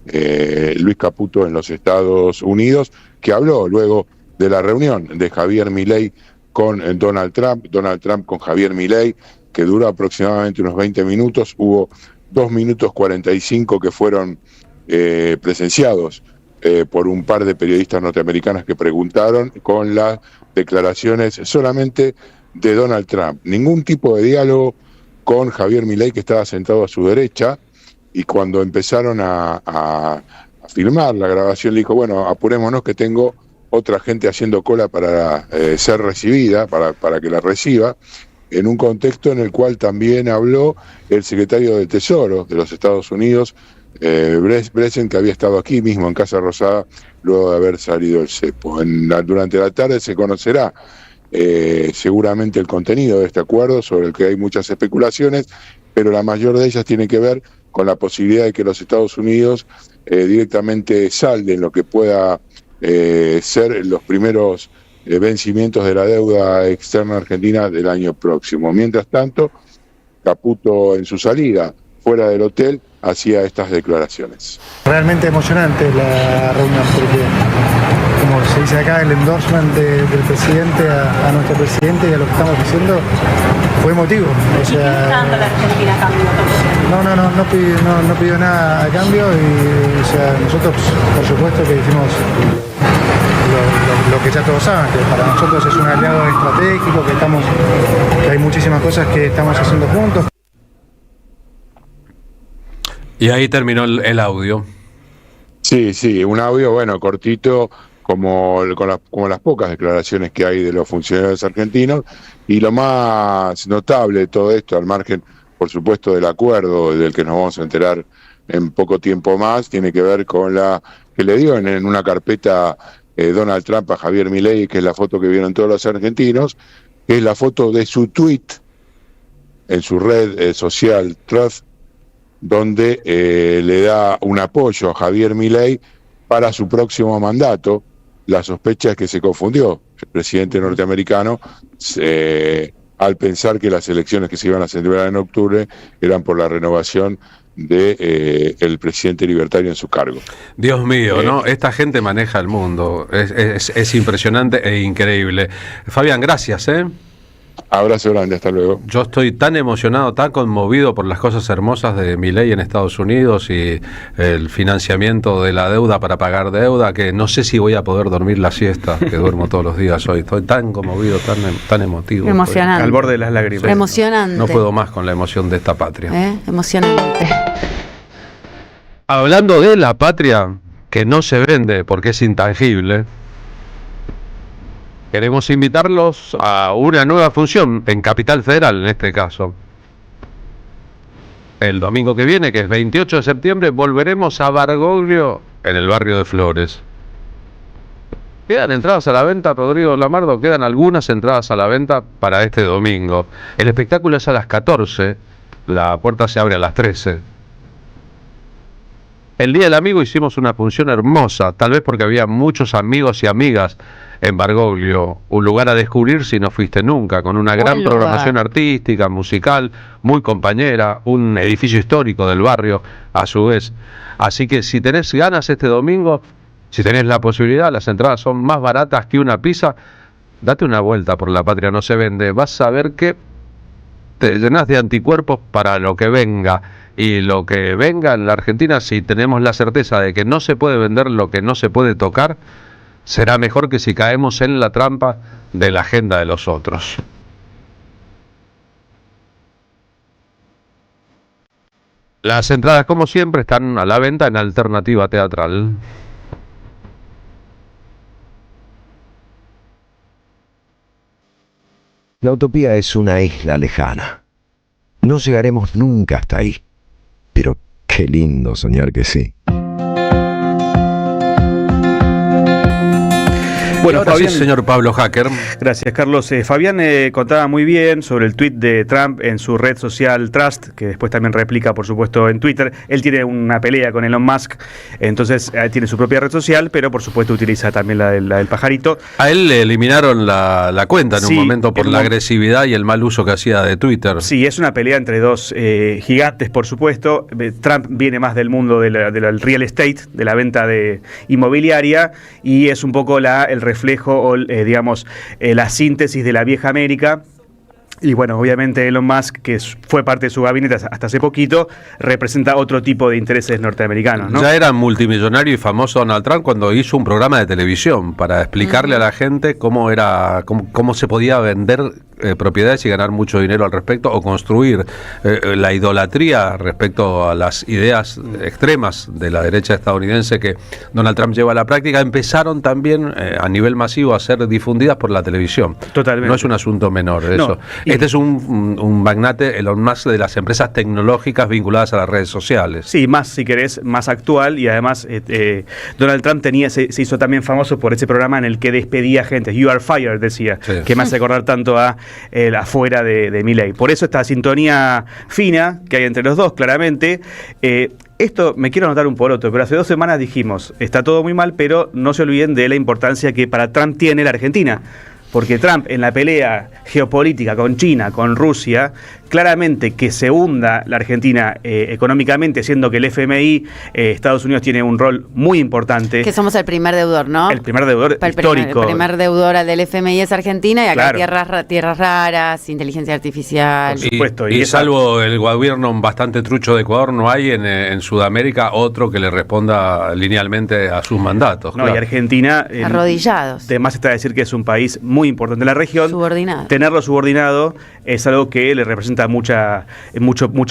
Luis Caputo en los Estados Unidos, que habló luego de la reunión de Javier Milei con Donald Trump con Javier Milei, que duró aproximadamente unos 20 minutos. Hubo 2 minutos 45 que fueron presenciados por un par de periodistas norteamericanas que preguntaron, con las declaraciones solamente de Donald Trump. Ningún tipo de diálogo con Javier Milei, que estaba sentado a su derecha, y cuando empezaron a filmar la grabación le dijo, bueno, apurémonos que tengo otra gente haciendo cola para ser recibida, para que la reciba, en un contexto en el cual también habló el secretario del Tesoro de los Estados Unidos, Bresent, que había estado aquí mismo en Casa Rosada luego de haber salido el cepo. Durante la tarde se conocerá seguramente el contenido de este acuerdo, sobre el que hay muchas especulaciones, pero la mayor de ellas tiene que ver con la posibilidad de que los Estados Unidos directamente salden lo que pueda ser los primeros vencimientos de la deuda externa argentina del año próximo. Mientras tanto, Caputo, en su salida fuera del hotel, hacía estas declaraciones. Realmente emocionante la reunión, porque, como se dice acá, el endorsement del presidente a nuestro presidente y a lo que estamos haciendo fue emotivo. O sea, la Argentina a cambio? no pidió nada a cambio y, o sea, nosotros, por supuesto, que hicimos lo que ya todos saben, que para nosotros es un aliado estratégico, que hay muchísimas cosas que estamos haciendo juntos. Y ahí terminó el audio. Sí, un audio, bueno, cortito, como las pocas declaraciones que hay de los funcionarios argentinos, y lo más notable de todo esto, al margen, por supuesto, del acuerdo del que nos vamos a enterar en poco tiempo más, tiene que ver con la que le dio en una carpeta Donald Trump a Javier Milei, que es la foto que vieron todos los argentinos, que es la foto de su tweet en su red social Truth, donde le da un apoyo a Javier Milei para su próximo mandato. La sospecha es que se confundió el presidente norteamericano al pensar que las elecciones que se iban a celebrar en octubre eran por la renovación de el presidente libertario en su cargo. Dios mío, ¿no? Esta gente maneja el mundo. Es impresionante e increíble. Fabián, gracias, Abrazo grande, hasta luego. Yo estoy tan emocionado, tan conmovido por las cosas hermosas de Milei en Estados Unidos y el financiamiento de la deuda para pagar deuda, que no sé si voy a poder dormir la siesta, que duermo todos los días hoy. Estoy tan conmovido, tan emotivo. Emocionante. Al borde de las lágrimas. Emocionante. No puedo más con la emoción de esta patria. Emocionante. Hablando de la patria que no se vende porque es intangible, queremos invitarlos a una nueva función en Capital Federal, en este caso. El domingo que viene, que es 28 de septiembre, volveremos a Bergoglio, en el barrio de Flores. Quedan entradas a la venta, Rodrigo Lamardo, quedan algunas entradas a la venta para este domingo. El espectáculo es a las 14, la puerta se abre a las 13. El Día del Amigo hicimos una función hermosa, tal vez porque había muchos amigos y amigas en Bergoglio, un lugar a descubrir si no fuiste nunca, con una gran programación artística, musical, muy compañera, un edificio histórico del barrio a su vez. Así que si tenés ganas este domingo, si tenés la posibilidad, las entradas son más baratas que una pizza, date una vuelta por La Patria No Se Vende, vas a ver que te llenás de anticuerpos para lo que venga. Y lo que venga en la Argentina, si tenemos la certeza de que no se puede vender lo que no se puede tocar, será mejor que si caemos en la trampa de la agenda de los otros. Las entradas, como siempre, están a la venta en Alternativa Teatral. La utopía es una isla lejana. No llegaremos nunca hasta ahí. Pero qué lindo soñar que sí. Bueno, Fabián, señor Pablo Hacker. Gracias, Carlos. Fabián contaba muy bien sobre el tuit de Trump en su red social Trust, que después también replica, por supuesto, en Twitter. Él tiene una pelea con Elon Musk, entonces tiene su propia red social, pero por supuesto utiliza también la del pajarito. A él le eliminaron la cuenta en un momento por la agresividad y el mal uso que hacía de Twitter. Sí, es una pelea entre dos gigantes, por supuesto. Trump viene más del mundo del real estate, de la venta de inmobiliaria, y es un poco el reflejo o digamos la síntesis de la vieja América. Y bueno, obviamente Elon Musk, que fue parte de su gabinete hasta hace poquito, representa otro tipo de intereses norteamericanos, ¿no? Ya era multimillonario y famoso Donald Trump cuando hizo un programa de televisión para explicarle a la gente cómo se podía vender propiedades y ganar mucho dinero al respecto, o construir la idolatría respecto a las ideas extremas de la derecha estadounidense que Donald Trump lleva a la práctica, empezaron también a nivel masivo a ser difundidas por la televisión. Totalmente. No es un asunto menor eso. No. Este es un magnate, Elon Musk, de las empresas tecnológicas vinculadas a las redes sociales. Sí, más, si querés, más actual, y además Donald Trump se hizo también famoso por ese programa en el que despedía gente. You are fired, decía, Sí. que me hace acordar tanto a afuera de Milei. Por eso esta sintonía fina que hay entre los dos, claramente. Esto me quiero anotar un poroto, pero hace 2 semanas dijimos, está todo muy mal, pero no se olviden de la importancia que para Trump tiene la Argentina. Porque Trump, en la pelea geopolítica con China, con Rusia, claramente que se hunda la Argentina económicamente, siendo que el FMI, Estados Unidos, tiene un rol muy importante. Que somos el primer deudor, ¿no? El primer deudor histórico. El primer deudor del FMI es Argentina, y acá Claro. tierras raras, inteligencia artificial. Por supuesto. Y salvo el gobierno bastante trucho de Ecuador, no hay en Sudamérica otro que le responda linealmente a sus mandatos. No, claro. y Argentina, Arrodillados. además está decir que es un país muy importante en la región. Subordinado. Tenerlo subordinado es algo que le representa mucho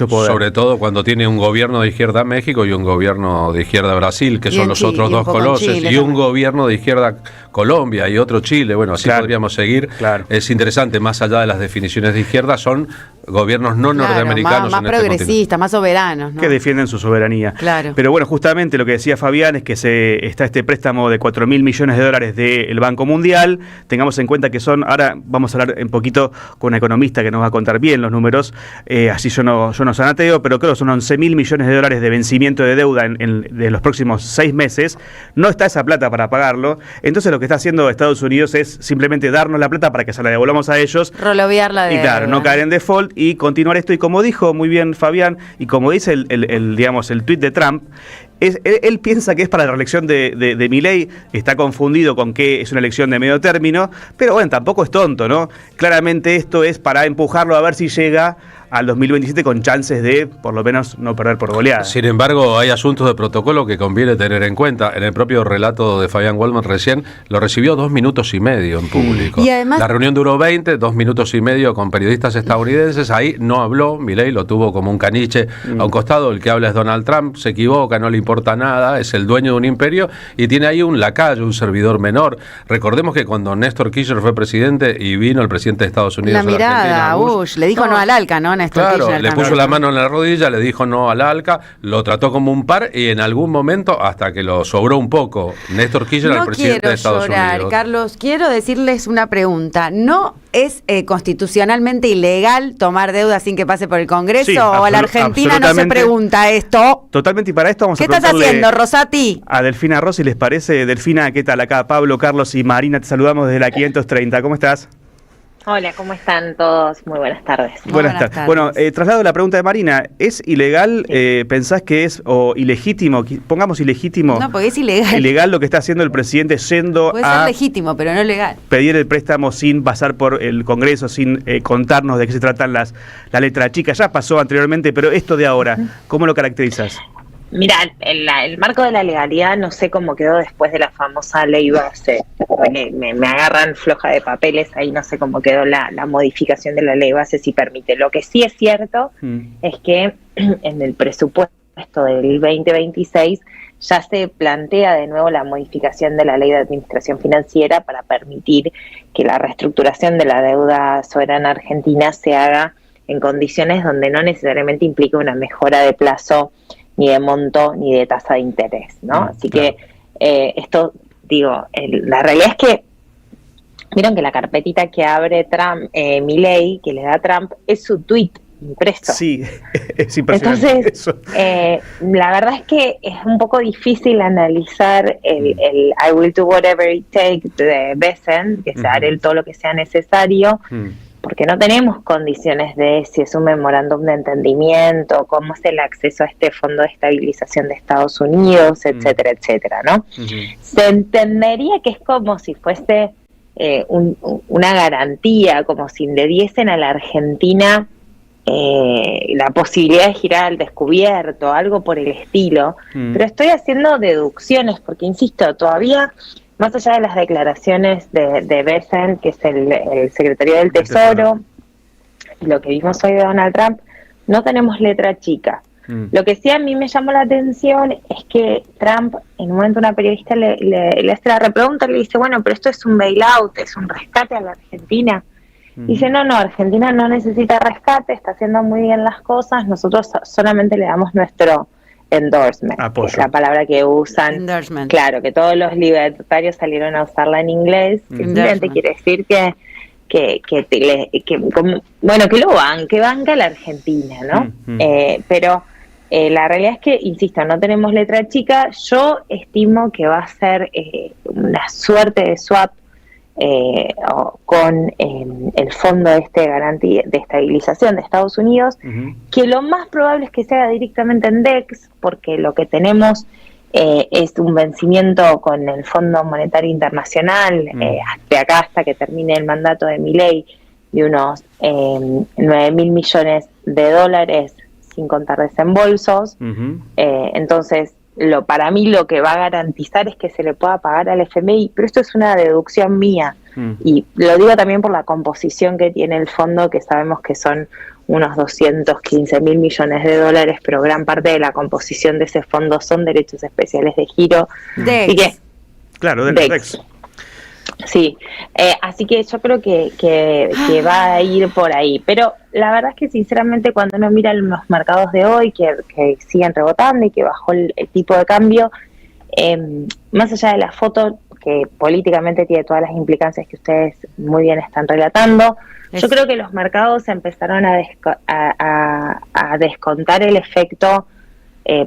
poder. Sobre todo cuando tiene un gobierno de izquierda México y un gobierno de izquierda Brasil, que Y son en los Chile, otros y un dos poco en coloses, Chile y un también. gobierno de izquierda Colombia y otro Chile. Bueno, así podríamos seguir. Es interesante, más allá de las definiciones de izquierda, son gobiernos no norteamericanos más en este continente. progresistas, más soberanos, ¿no? Que defienden su soberanía. Claro. Pero bueno, justamente lo que decía Fabián es que está este préstamo de $4.000 millones del Banco Mundial. Tengamos en cuenta que ahora vamos a hablar un poquito con una economista que nos va a contar bien los números, así yo no sanateo, pero creo que son $11.000 millones de vencimiento de deuda de los próximos 6 meses. No está esa plata para pagarlo. Entonces lo que está haciendo Estados Unidos es simplemente darnos la plata para que se la devolvamos a ellos. Rolovear la Y deuda. claro, no caer en default y continuar esto. Y como dijo muy bien Fabián, y como dice el tuit de Trump, él piensa que es para la reelección de Milei, está confundido con que es una elección de medio término, pero bueno, tampoco es tonto, ¿no? Claramente esto es para empujarlo a ver si llega al 2027 con chances de, por lo menos, no perder por goleada. Sin embargo, hay asuntos de protocolo que conviene tener en cuenta. En el propio relato de Fabián Waldman recién, lo recibió 2 minutos y medio en público. Y además, la reunión duró 20, 2 minutos y medio con periodistas estadounidenses. Ahí no habló, Milei lo tuvo como un caniche a un costado. El que habla es Donald Trump, se equivoca, no le importa nada, es el dueño de un imperio y tiene ahí un lacayo, un servidor menor. Recordemos que cuando Néstor Kirchner fue presidente y vino el presidente de Estados Unidos la a la Argentina, mirada, Bush, le dijo no al ALCA, ¿no? Néstor claro, Kirchner le también. puso la mano en la rodilla, le dijo no al ALCA, lo trató como un par y en algún momento, hasta que lo sobró un poco, Néstor Kirchner al No presidente quiero de Estados llorar, Unidos. Carlos, quiero decirles una pregunta. ¿No es constitucionalmente ilegal tomar deuda sin que pase por el Congreso? Sí, ¿O a la Argentina no se absolutamente. pregunta esto? Totalmente, y para esto vamos ¿Qué a estás preguntarle haciendo, Rosati? a Delfina Rossi, ¿les parece? Delfina, ¿qué tal? Acá Pablo, Carlos y Marina, te saludamos desde la 530. ¿Cómo estás? Hola, ¿cómo están todos? Muy buenas tardes. Buenas tardes. Bueno, traslado la pregunta de Marina. ¿Es ilegal, pensás que es, o ilegítimo, pongamos ilegítimo, No, porque es ilegal. ilegal lo que está haciendo el presidente yendo Puede ser a legítimo, pero no legal. pedir el préstamo sin pasar por el Congreso, sin contarnos de qué se tratan la letra chica? Ya pasó anteriormente, pero esto de ahora, ¿cómo lo caracterizas? Mira, el marco de la legalidad no sé cómo quedó después de la famosa ley base. Me agarran floja de papeles, ahí no sé cómo quedó la modificación de la ley base, si permite. Lo que sí es cierto es que en el presupuesto del 2026 ya se plantea de nuevo la modificación de la ley de administración financiera para permitir que la reestructuración de la deuda soberana argentina se haga en condiciones donde no necesariamente implique una mejora de plazo, ni de monto, ni de tasa de interés, ¿no? Así que esto, digo, la realidad es que vieron que la carpetita que abre Trump, Milei, que le da Trump, es su tweet impreso. Sí, es impresionante. Entonces, eso. la verdad es que es un poco difícil analizar el I will do whatever it takes de Besen, que se haré todo lo que sea necesario, porque no tenemos condiciones de si es un memorándum de entendimiento, cómo es el acceso a este fondo de estabilización de Estados Unidos, etcétera, etcétera, ¿no? Se entendería que es como si fuese una garantía, como si le diesen a la Argentina la posibilidad de girar al descubierto, algo por el estilo, pero estoy haciendo deducciones, porque insisto, todavía más allá de las declaraciones de Bessent, que es el secretario del Tesoro, lo que vimos hoy de Donald Trump, no tenemos letra chica. Lo que sí a mí me llamó la atención es que Trump, en un momento una periodista le hace la repregunta, le dice, bueno, pero esto es un bailout, es un rescate a la Argentina. Dice, no, Argentina no necesita rescate, está haciendo muy bien las cosas, nosotros solamente le damos nuestro endorsement, que es la palabra que usan. Endorsement. Claro, que todos los libertarios salieron a usarla en inglés, que simplemente quiere decir que banca la Argentina, ¿no? Pero la realidad es que, insisto, no tenemos letra chica. Yo estimo que va a ser una suerte de swap con el fondo de estabilización de Estados Unidos, que lo más probable es que se haga directamente en DEX, porque lo que tenemos es un vencimiento con el Fondo Monetario Internacional de acá hasta que termine el mandato de Milei de unos 9.000 millones de dólares sin contar desembolsos. Entonces, para mí lo que va a garantizar es que se le pueda pagar al FMI, pero esto es una deducción mía, y lo digo también por la composición que tiene el fondo, que sabemos que son unos 215.000 millones de dólares, pero gran parte de la composición de ese fondo son derechos especiales de giro. DEX. Claro, DEX. Sí, así que yo creo que va a ir por ahí, pero la verdad es que sinceramente cuando uno mira los mercados de hoy que siguen rebotando y que bajó el tipo de cambio, más allá de la foto que políticamente tiene todas las implicancias que ustedes muy bien están relatando, yo creo que los mercados empezaron a descontar el efecto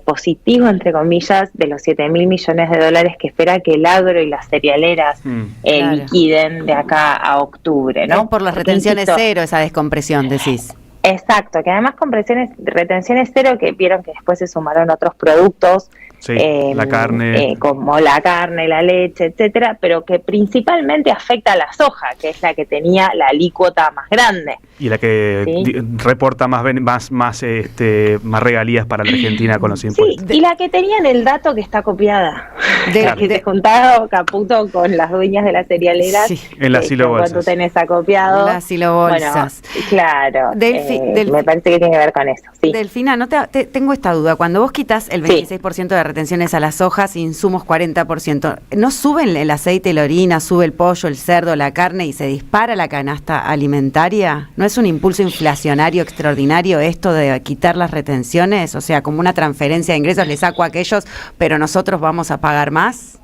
positivo, entre comillas, de los 7.000 millones de dólares que espera que el agro y las cerealeras liquiden de acá a octubre, ¿no? Es por las retenciones cero esa descompresión, decís. Exacto, que además con retenciones cero, que vieron que después se sumaron otros productos, la carne, como la carne, la leche, etcétera, pero que principalmente afecta a la soja, que es la que tenía la alícuota más grande. Y la que reporta más regalías para la Argentina con los impuestos. Sí, y la que tenían el dato que está copiada, que se juntaba Caputo con las dueñas de las cerealeras. En las silobolsas. Cuando tenés acopiado. Las silobolsas. Bueno, claro, me parece que tiene que ver con eso. Sí. Delfina, tengo esta duda. Cuando vos quitas el 26% de retenciones a las hojas, insumos 40%, ¿no suben el aceite, la orina, sube el pollo, el cerdo, la carne y se dispara la canasta alimentaria? ¿No es un impulso inflacionario extraordinario esto de quitar las retenciones? O sea, como una transferencia de ingresos, le saco a aquellos, pero nosotros vamos a pagar más.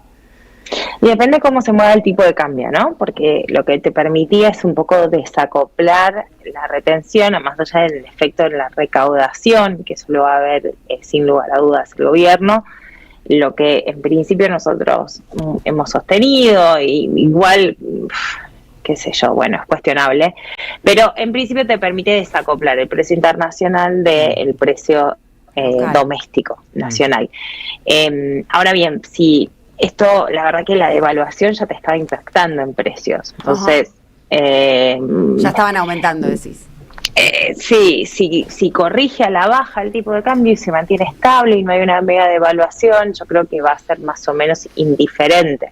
Y depende cómo se mueva el tipo de cambio, ¿no? Porque lo que te permitía es un poco desacoplar la retención, más allá del efecto de la recaudación, que eso lo va a ver sin lugar a dudas el gobierno. Lo que en principio nosotros hemos sostenido, y igual, qué sé yo, bueno, es cuestionable, pero en principio te permite desacoplar el precio internacional del precio doméstico, nacional. Ahora bien, si esto, la verdad que la devaluación ya te estaba impactando en precios, entonces... ya estaban aumentando, decís. Si corrige a la baja el tipo de cambio y se mantiene estable y no hay una mega devaluación, yo creo que va a ser más o menos indiferente.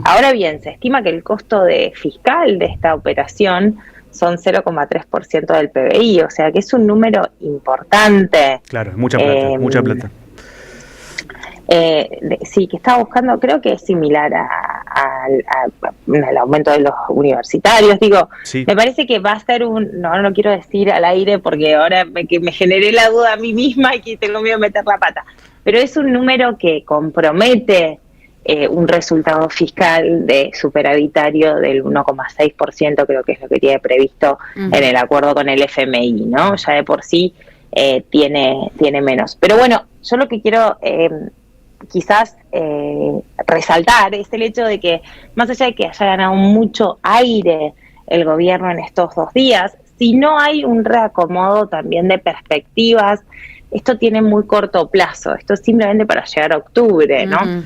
Ahora bien, se estima que el costo fiscal de esta operación son 0,3% del PBI, o sea que es un número importante. Claro, mucha plata. Sí, que estaba buscando, creo que es similar al aumento de los universitarios. Digo, me parece que va a ser no lo quiero decir al aire porque ahora me generé la duda a mí misma y que tengo miedo de meter la pata, pero es un número que compromete un resultado fiscal de superavitario del 1,6%, creo que es lo que tiene previsto en el acuerdo con el FMI, ¿no? Ya de por sí tiene menos. Pero bueno, yo lo que quiero... quizás resaltar es el hecho de que, más allá de que haya ganado mucho aire el gobierno en estos 2 días, si no hay un reacomodo también de perspectivas, esto tiene muy corto plazo, esto es simplemente para llegar a octubre, ¿no?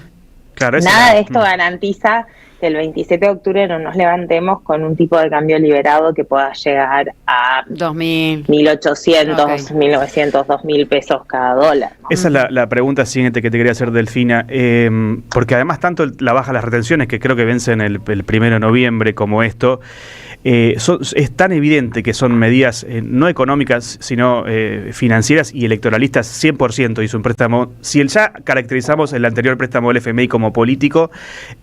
Claro, nada de esto garantiza que el 27 de octubre no nos levantemos con un tipo de cambio liberado que pueda llegar a 2.000, 1.800, Okay. 1.900, 2.000 pesos cada dólar, ¿no? Esa es la pregunta siguiente que te quería hacer, Delfina, porque además tanto la baja de las retenciones, que creo que vencen el 1 de noviembre, como esto, es tan evidente que son medidas no económicas, sino financieras y electoralistas 100%, hizo un préstamo. Si ya caracterizamos el anterior préstamo del FMI como político,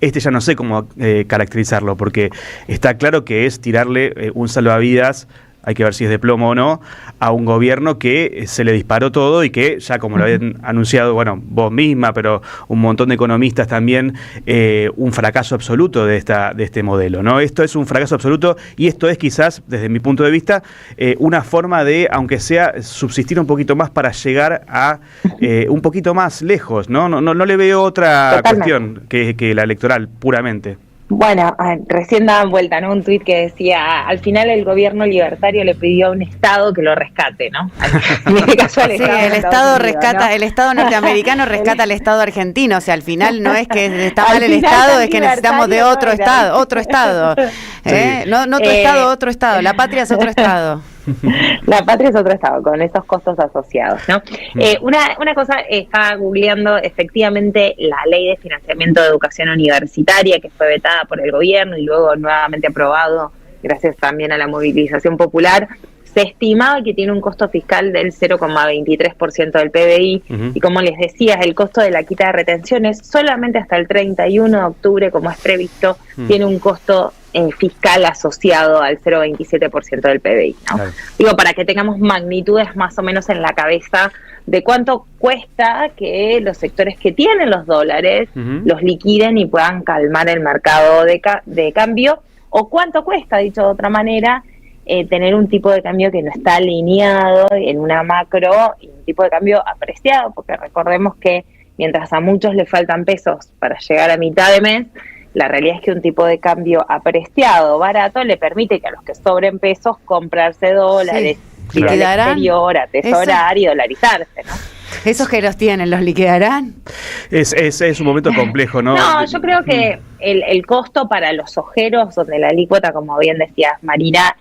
ya no sé cómo caracterizarlo, porque está claro que es tirarle un salvavidas, hay que ver si es de plomo o no, a un gobierno que se le disparó todo y que ya, como lo habían anunciado, bueno, vos misma, pero un montón de economistas también, un fracaso absoluto de este modelo, ¿no? Esto es un fracaso absoluto y esto es quizás, desde mi punto de vista, una forma de, aunque sea, subsistir un poquito más para llegar a un poquito más lejos, ¿no? No le veo otra Totalmente. cuestión que la electoral, puramente. Bueno, recién daban vuelta, ¿no? Un tuit que decía, al final el gobierno libertario le pidió a un Estado que lo rescate, ¿no? En este caso al Sí, Estado de el Estados Estado Unidos, rescata, ¿no? el Estado norteamericano rescata al Estado argentino, o sea, al final no es que está Al mal el final Estado, tan es que necesitamos de libertario otro no era. Estado, no otro Estado, otro Estado, la patria es otro Estado. La patria es otro Estado, con esos costos asociados, ¿no? Una cosa, estaba googleando efectivamente la ley de financiamiento de educación universitaria, que fue vetada por el gobierno y luego nuevamente aprobado, gracias también a la movilización popular. Se estimaba que tiene un costo fiscal del 0,23% del PBI, y como les decía, el costo de la quita de retenciones solamente hasta el 31 de octubre, como es previsto, tiene un costo fiscal asociado al 0,27% del PBI, ¿no? Claro. Digo, para que tengamos magnitudes más o menos en la cabeza de cuánto cuesta que los sectores que tienen los dólares los liquiden y puedan calmar el mercado de cambio, o cuánto cuesta, dicho de otra manera, tener un tipo de cambio que no está alineado en una macro y un tipo de cambio apreciado, porque recordemos que mientras a muchos le faltan pesos para llegar a mitad de mes, la realidad es que un tipo de cambio apreciado, barato, le permite que a los que sobren pesos comprarse dólares, ir al ¿Liquidarán? exterior, atesorar y dolarizarse, ¿no? Esos que los tienen, ¿los liquidarán? Es un momento complejo, ¿no? No, yo creo que el costo para los ojeros, donde la alícuota, como bien decías, Marina,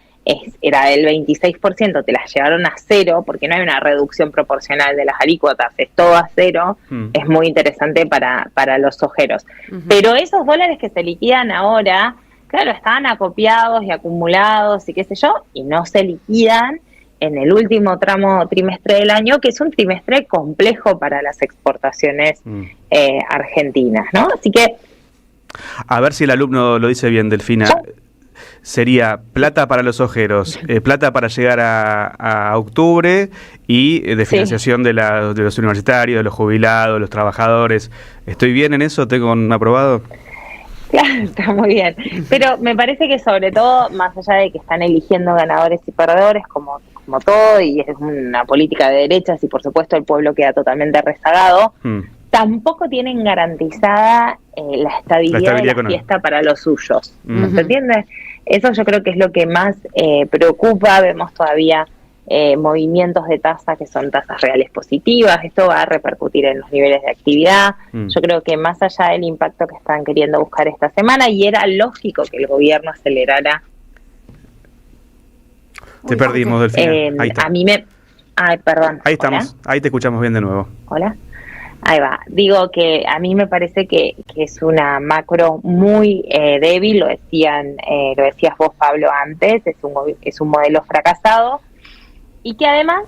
era del 26%, te las llevaron a cero, porque no hay una reducción proporcional de las alícuotas, es todo a cero, es muy interesante para los ojeros. Pero esos dólares que se liquidan ahora, claro, estaban acopiados y acumulados y qué sé yo, y no se liquidan en el último trimestre del año, que es un trimestre complejo para las exportaciones argentinas, ¿no? Así que... A ver si el alumno lo dice bien, Delfina. Sería plata para los ojeros, plata para llegar a octubre y de financiación de los universitarios, de los jubilados, de los trabajadores. ¿Estoy bien en eso? ¿Tengo un aprobado? Claro, está muy bien. Pero me parece que sobre todo, más allá de que están eligiendo ganadores y perdedores, como todo, y es una política de derechas y por supuesto el pueblo queda totalmente rezagado, tampoco tienen garantizada la estabilidad de la económica. fiesta para los suyos. ¿Se entiende? Eso yo creo que es lo que más preocupa. Vemos todavía movimientos de tasa que son tasas reales positivas. Esto va a repercutir en los niveles de actividad. Yo creo que más allá del impacto que están queriendo buscar esta semana, y era lógico que el gobierno acelerara. Te perdimos, Delfina. Ahí está. A mí me... Ay, perdón. Ahí estamos. ¿Hola? Ahí te escuchamos bien de nuevo. Hola. Ahí va. Digo que a mí me parece que es una macro muy débil, lo decías vos, Pablo, antes, es un modelo fracasado, y que además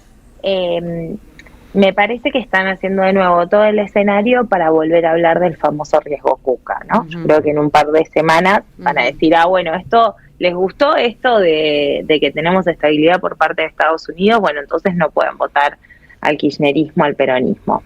me parece que están haciendo de nuevo todo el escenario para volver a hablar del famoso riesgo Cuca, ¿no? Yo creo que en un par de semanas van a decir, bueno, esto les gustó esto de que tenemos estabilidad por parte de Estados Unidos, bueno, entonces no pueden votar al kirchnerismo, al peronismo.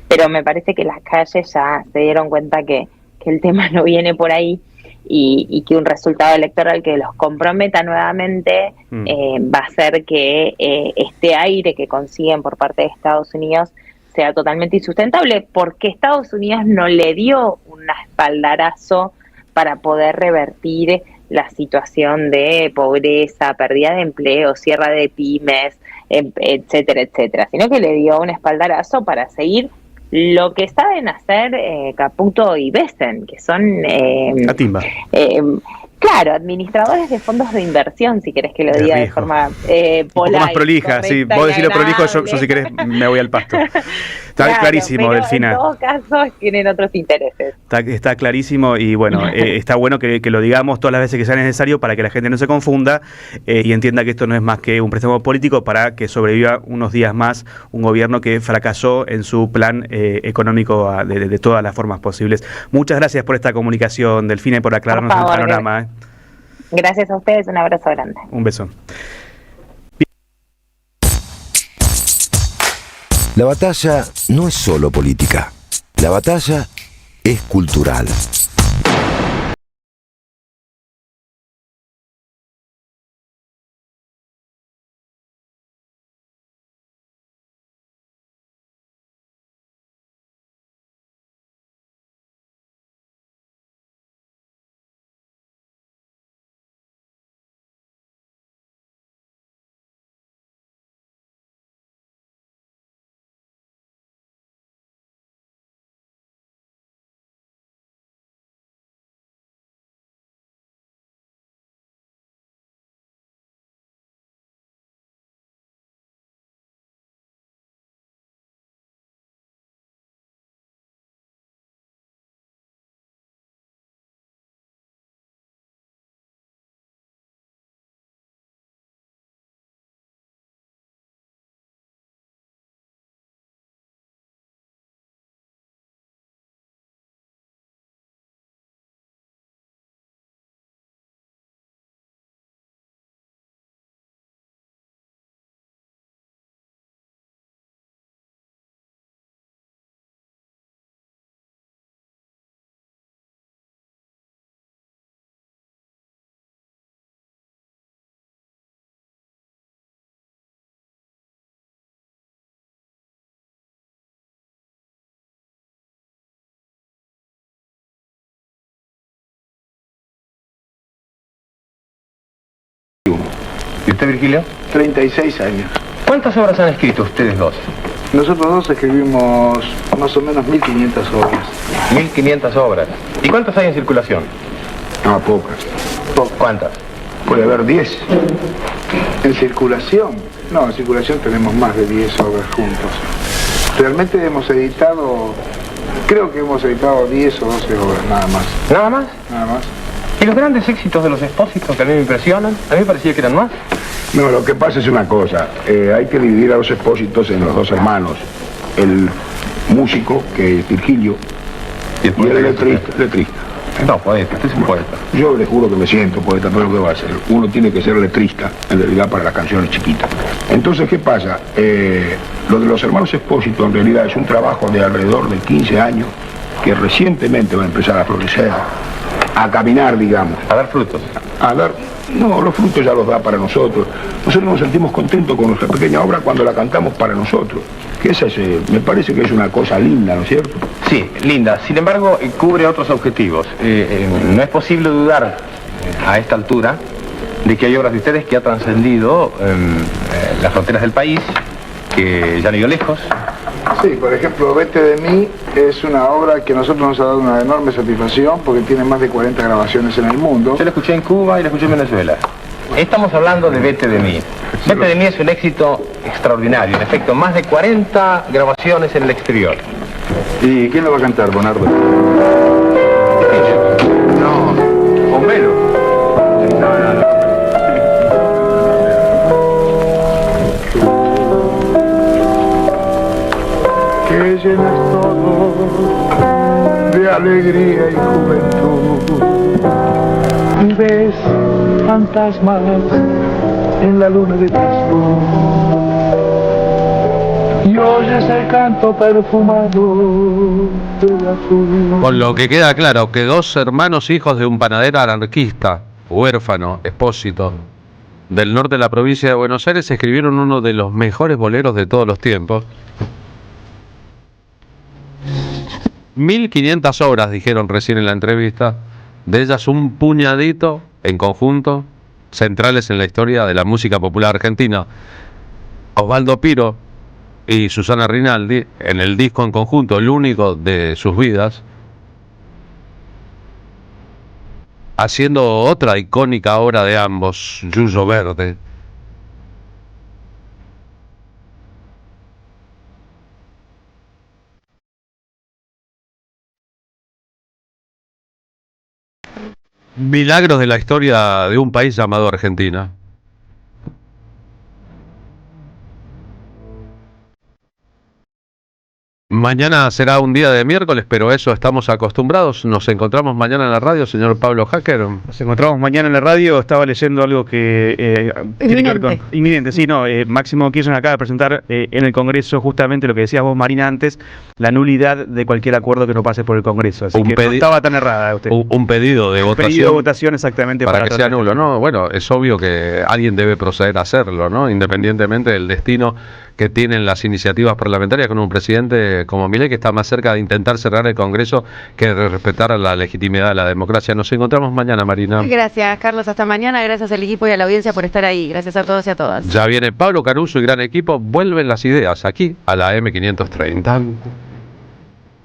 Pero me parece que las calles ya se dieron cuenta que el tema no viene por ahí, y que un resultado electoral que los comprometa nuevamente va a hacer que este aire que consiguen por parte de Estados Unidos sea totalmente insustentable, porque Estados Unidos no le dio un espaldarazo para poder revertir la situación de pobreza, pérdida de empleo, cierre de pymes, etcétera, etcétera, sino que le dio un espaldarazo para seguir lo que saben hacer Caputo y Besen, que son La timba. claro, administradores de fondos de inversión, si querés que lo diga de forma Un poco más prolija, sí. Vos decirlo prolijo, yo si querés me voy al pasto. Está claro, clarísimo, pero Delfina. En todo caso tienen otros intereses. Está clarísimo y bueno, está bueno que lo digamos todas las veces que sea necesario para que la gente no se confunda y entienda que esto no es más que un préstamo político para que sobreviva unos días más un gobierno que fracasó en su plan económico de todas las formas posibles. Muchas gracias por esta comunicación, Delfina, y por aclararnos el panorama. Gracias a ustedes, un abrazo grande. Un beso. La batalla no es solo política. La batalla es cultural. ¿Y usted, Virgilio? 36 años. ¿Cuántas obras han escrito ustedes dos? Nosotros dos escribimos más o menos 1500 obras. 1500 obras. ¿Y cuántas hay en circulación? No, pocas. ¿Cuántas? Puede haber 10. ¿En circulación? No, en circulación tenemos más de 10 obras juntos. Realmente hemos editado, creo que hemos editado 10 o 12 obras, nada más. ¿Nada más? Nada más. ¿Y los grandes éxitos de los Expósitos que a mí me impresionan? A mí me parecía que eran más. No, lo que pasa es una cosa, hay que dividir a los Expósitos en los dos hermanos. El músico, que es Virgilio, y el letrista. No, poeta, usted es un poeta. Yo le juro que me siento poeta, pero ¿qué va a ser? Uno tiene que ser letrista, en realidad, para las canciones chiquitas. Entonces, ¿qué pasa? Lo de los hermanos Expósito, en realidad, es un trabajo de alrededor de 15 años, que recientemente va a empezar a florecer, a caminar, digamos. A dar frutos. A dar... No, los frutos ya los da para nosotros. Nosotros nos sentimos contentos con nuestra pequeña obra cuando la cantamos para nosotros. Que esa es, me parece que es una cosa linda, ¿no es cierto? Sí, linda. Sin embargo, cubre otros objetivos. No es posible dudar a esta altura de que hay obras de ustedes que ha trascendido las fronteras del país, que ya han ido lejos. Sí, por ejemplo, Vete de mí es una obra que a nosotros nos ha dado una enorme satisfacción porque tiene más de 40 grabaciones en el mundo. Yo la escuché en Cuba y la escuché en Venezuela. Estamos hablando de Vete de mí. Vete de mí es un éxito extraordinario. En efecto, más de 40 grabaciones en el exterior. ¿Y quién lo va a cantar, Bonardo? No, Homero. No. Que llenas todo de alegría y juventud y ves fantasmas en la luna de Cristo y oyes el canto perfumado del azul. Con lo que queda claro que dos hermanos hijos de un panadero anarquista, huérfano, Expósito, del norte de la provincia de Buenos Aires, escribieron uno de los mejores boleros de todos los tiempos. 1500 obras, dijeron recién en la entrevista, de ellas un puñadito en conjunto, centrales en la historia de la música popular argentina. Osvaldo Piro y Susana Rinaldi en el disco en conjunto, el único de sus vidas, haciendo otra icónica obra de ambos, Yuyo Verde. Milagros de la historia de un país llamado Argentina. Mañana será un día de miércoles, pero eso estamos acostumbrados. Nos encontramos mañana en la radio, señor Pablo Hacker. Nos encontramos mañana en la radio. Estaba leyendo algo que tiene que ver con inminente. Sí, no. Máximo Kirchner acaba de presentar en el Congreso justamente lo que decías vos, Marina, antes, la nulidad de cualquier acuerdo que no pase por el Congreso. Así que no estaba tan errada usted. Un pedido de votación. Pedido de votación exactamente para que sea nulo, ¿no? Bueno, es obvio que alguien debe proceder a hacerlo, ¿no? Independientemente del destino que tienen las iniciativas parlamentarias con un presidente como Milei, que está más cerca de intentar cerrar el Congreso que de respetar la legitimidad de la democracia. Nos encontramos mañana, Marina. Gracias, Carlos. Hasta mañana. Gracias al equipo y a la audiencia por estar ahí. Gracias a todos y a todas. Ya viene Pablo Caruso y gran equipo. Vuelven las ideas aquí a la M530.